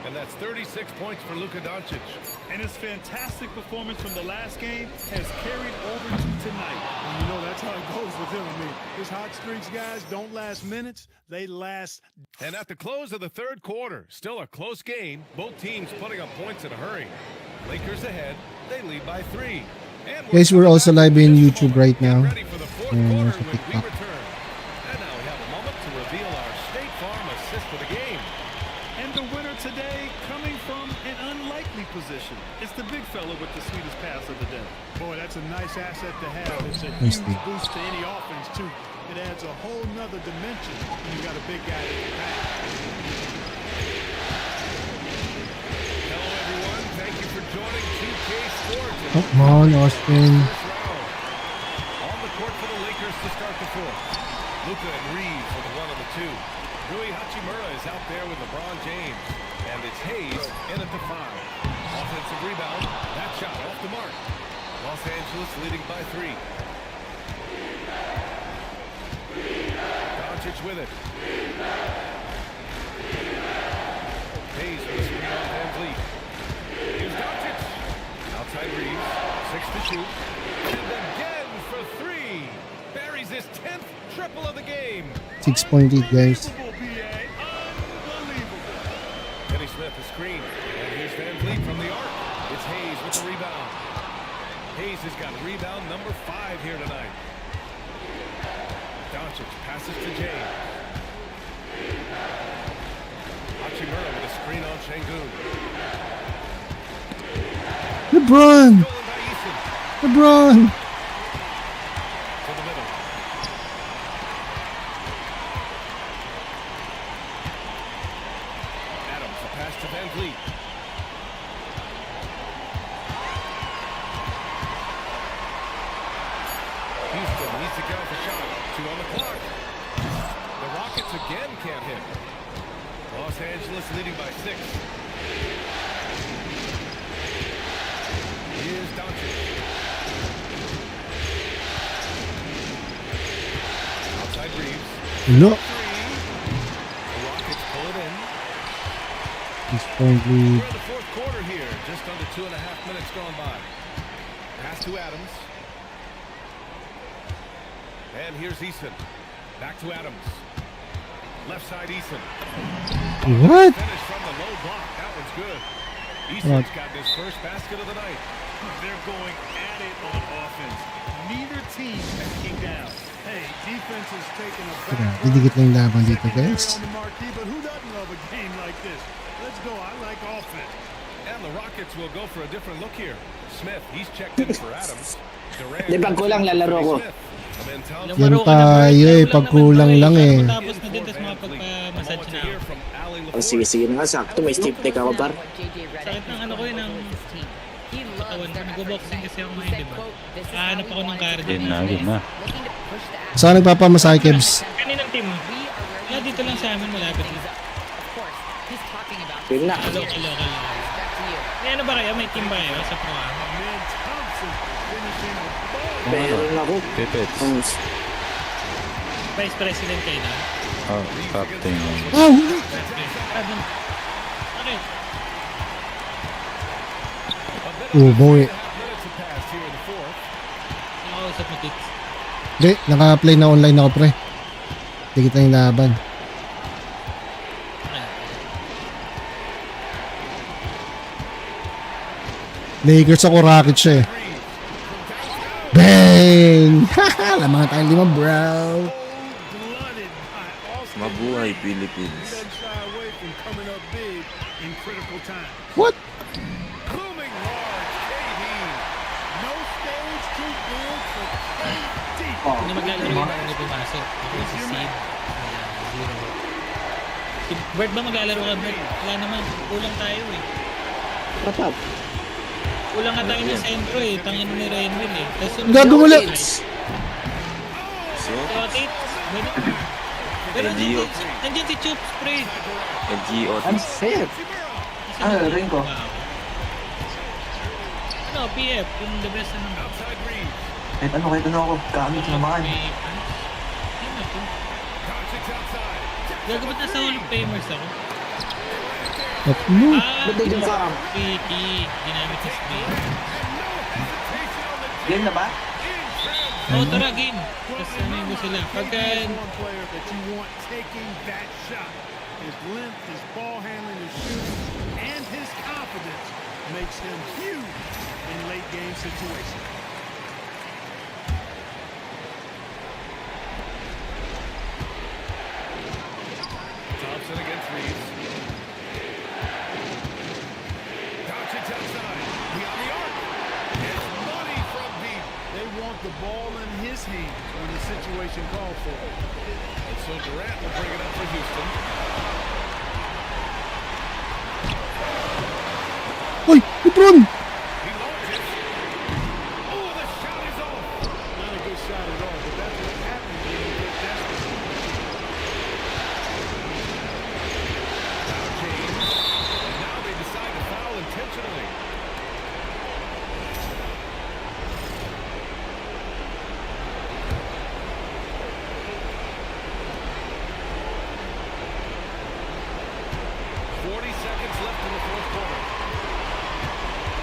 And that's 36 points for Luka Doncic. And his fantastic performance from the last game has carried over to tonight. And you know, that's how it goes with him. I mean, his hot streaks, guys, don't last minutes. They last. And at the close of the third quarter, still a close game. Both teams putting up points in a hurry. Lakers ahead. They lead by 3. And Guys, we're also live in YouTube right now. ready for the fourth And quarter also when we TikTok. return. And now we have a moment to reveal our State Farm assist of the game. And the winner today coming from an unlikely position. It's the big fella with the sweetest pass of the day. Boy, that's a nice asset to have. It's a Nice huge thing. boost to any offense, too. It adds a whole nother dimension when you got a big guy that can pass. Hello, everyone. Thank you for joining 2K Sports. Come on, Austin. First round. On the court for the Lakers to start the fourth. Luka and Reeves for the 1 and the 2. Rui Hachimura is out there with LeBron James. And it's Hayes in at the 5. Offensive rebound. That shot off the mark. Los Angeles leading by 3. Doncic with it. Hayes with a screen on Van Vliet. Here's Doncic. Outside Reeves. 6 to shoot. And again for 3. Buries his 10th triple of the game. 6.8 guys. Kenny Smith, a screen. And here's Van Vliet from the arc. It's Hayes with the rebound. Hayes has got rebound number 5 here tonight. Doncic passes to James. Hachimura with a screen on Şengün. LeBron! Stolen by Eason. LeBron! To the middle. Adams, a pass to Van Vliet. Houston needs to get off the shot. 2 on the clock. The Rockets again can't hit. Los Angeles leading by 6. Here's Doncic. Outside Reeves. Look. 3. The Rockets pull it in. 6.8. We're in the fourth quarter here. Just under 2.5 minutes gone by. Pass to Adams. And here's Eason. Back to Adams. Left side Eason. What? Finish from the low block. That one's good. Eason's gotten his first basket of the night. They're going at it on offense. Neither team backing down. Hey, defense is taking a back. Didikit lang yung laban dito, guys. On the marquee, but who doesn't love a game like this? Let's go. I like offense. And the Rockets will go for a different look here. Smith, he's checked in for Adams. Durant. Di pag kulang lalaro ko. Yan tayo eh, pag kulang lang eh. Tapos na din, tapos makapagpa-massage na ako. Sige na nga, sakto. May stiff neck ako, par. Sakit ng ano ko yun, ng katawan ko. Nag-boxing kasi ako ngayon, di ba? Kahanap ako ng cardio. Yun na. Saan nagpapamasahe, Kebs? Kaninang team mo? Wala, dito lang sa amin, malapit lang. Yun na. Local. May ano ba kayo? May team ba kayo sa pro? Meron ako. Pipits. Vice President kayo na? Oh, captain. Oh! Okay. Oh, boy. Nakausap mo, Tits. Hindi, naka-play na online ako, pre. Dikit lang yung laban. Lakers ako, Rockets siya eh. Bang! Haha! Lamang tayong 5, bro. Mabuhay, Philippines. What? Booming large, KD. No stage too big for KD. Hindi maglalaro yung mga hindi pumasok. Ako si Sid. Zero. Si Bert ba maglalaro ka, Bert? Wala naman. Kulang tayo eh. Ratap. Kulang nga tayo ng sentro eh. Tangin ni Renville eh. Gago mo lang. So, Tits. Pero nandiyan si Chups, pre. Ang set. Ring ko. Ano, PF. Yung the best na naman. Kahit ano ako. Gamit naman. Gago ba't nasa Hall of Famers ako? Ba't nandun ka? Pretty. Ginamit sa screen. Game na ba? Oo, tara, game. Tapos ano yung gusto sila. Pagka... One player that you want taking that shot. His length, his ball handling, his shooting, and his confidence makes him huge in late game situations. Thompson against Reeves. situation called for. And so Durant will bring it up for Houston. Uy! Lebron! He launches. Oh, the shot is off. Not a good shot at all, but that's what happens when you get desperate. Now James. And now they decide to foul intentionally. Seconds left in the fourth quarter.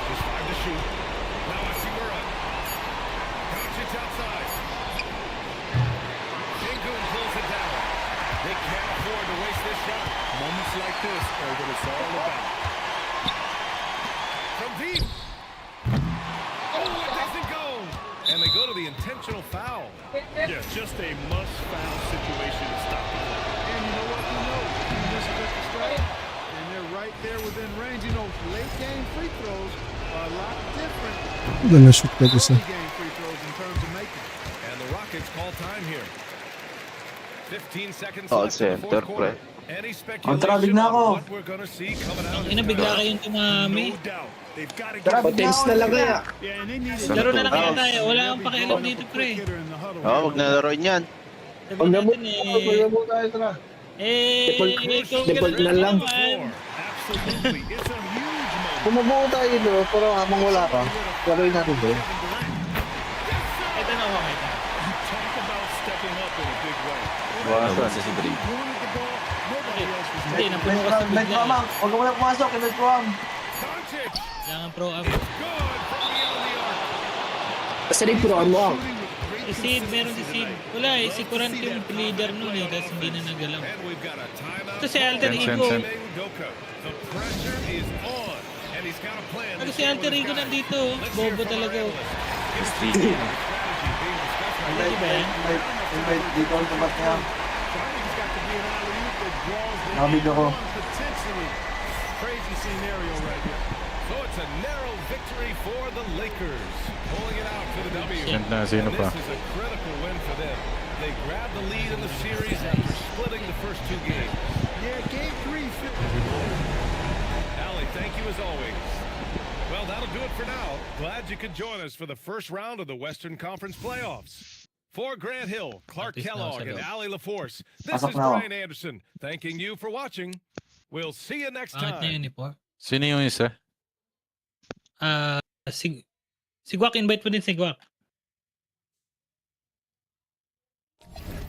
Just 5 to shoot. Now Hachimura. Doncic outside. Shingun pulls it down. They can't afford to waste this shot. Moments like this are what it's all about. From deep. Oh, it doesn't go. And they go to the intentional foul. Yeah, just a must-foul situation to stop the play. And you know what? You miss a quick strike. Right there within range, you know, late game free throws are a lot different. Ganda shoot ka isa. Early game free throws in terms of making. And the Rockets call time here. 15 seconds Oh, left in the fourth center, quarter. Any speculation Kontralig na on ako. what we're gonna see coming out? Ina, bigla kayong tumami. No doubt. They've got to Tara, potens na lang kaya. Yeah, and they need Laro na lang kaya tayo. Wala akong pakialam dito, pre. Huwag na laruin yan. Sabi natin Default na lang. Absolutely. It's a huge moment. Bumubuo tayo doon, pero habang wala ka, laruin natin doon. Ito na ako kita. Talk about stepping up in a big way. Bawasan. Wanted the ball. Nobody else was Hindi, napuno ka sa Med bigla. ko, Mang. Huwag mo na pumasok, Med ko, Mang. Doncic. Kailangan pro up. Good from beyond the arc. Kasi rin puroan mo, Ang. Si Sid, meron si Sid. Wala eh, si Kurant yung leader nun eh, tapos hindi na nagalaw. And we've got a timeout. Ito si Alter Ego. Ime Udoka. The pressure is on. And he's got a plan. Ano si Alter Ego nandito? Bobo talaga. Hindi ba yan? Invite dito ang tabat niya. Nakabig ako. Potentially crazy scenario right here. So it's a narrow victory for the Lakers. Pulling it out for the W. Yan na, sino And pa? this is a critical win for them. They grabbed the lead in the series after splitting the first 2 games. Yeah, game 3. Allie, thank you as always. Well, that'll do it for now. Glad you could join us for the first round of the Western Conference playoffs. For Grant Hill, Clark Kellogg, and Allie LaForce, this is Brian Anderson thanking you for watching. We'll see you next Pangit na time. yun eh, po. Sino yung isa? Si Gwak, invite mo din si Gwak.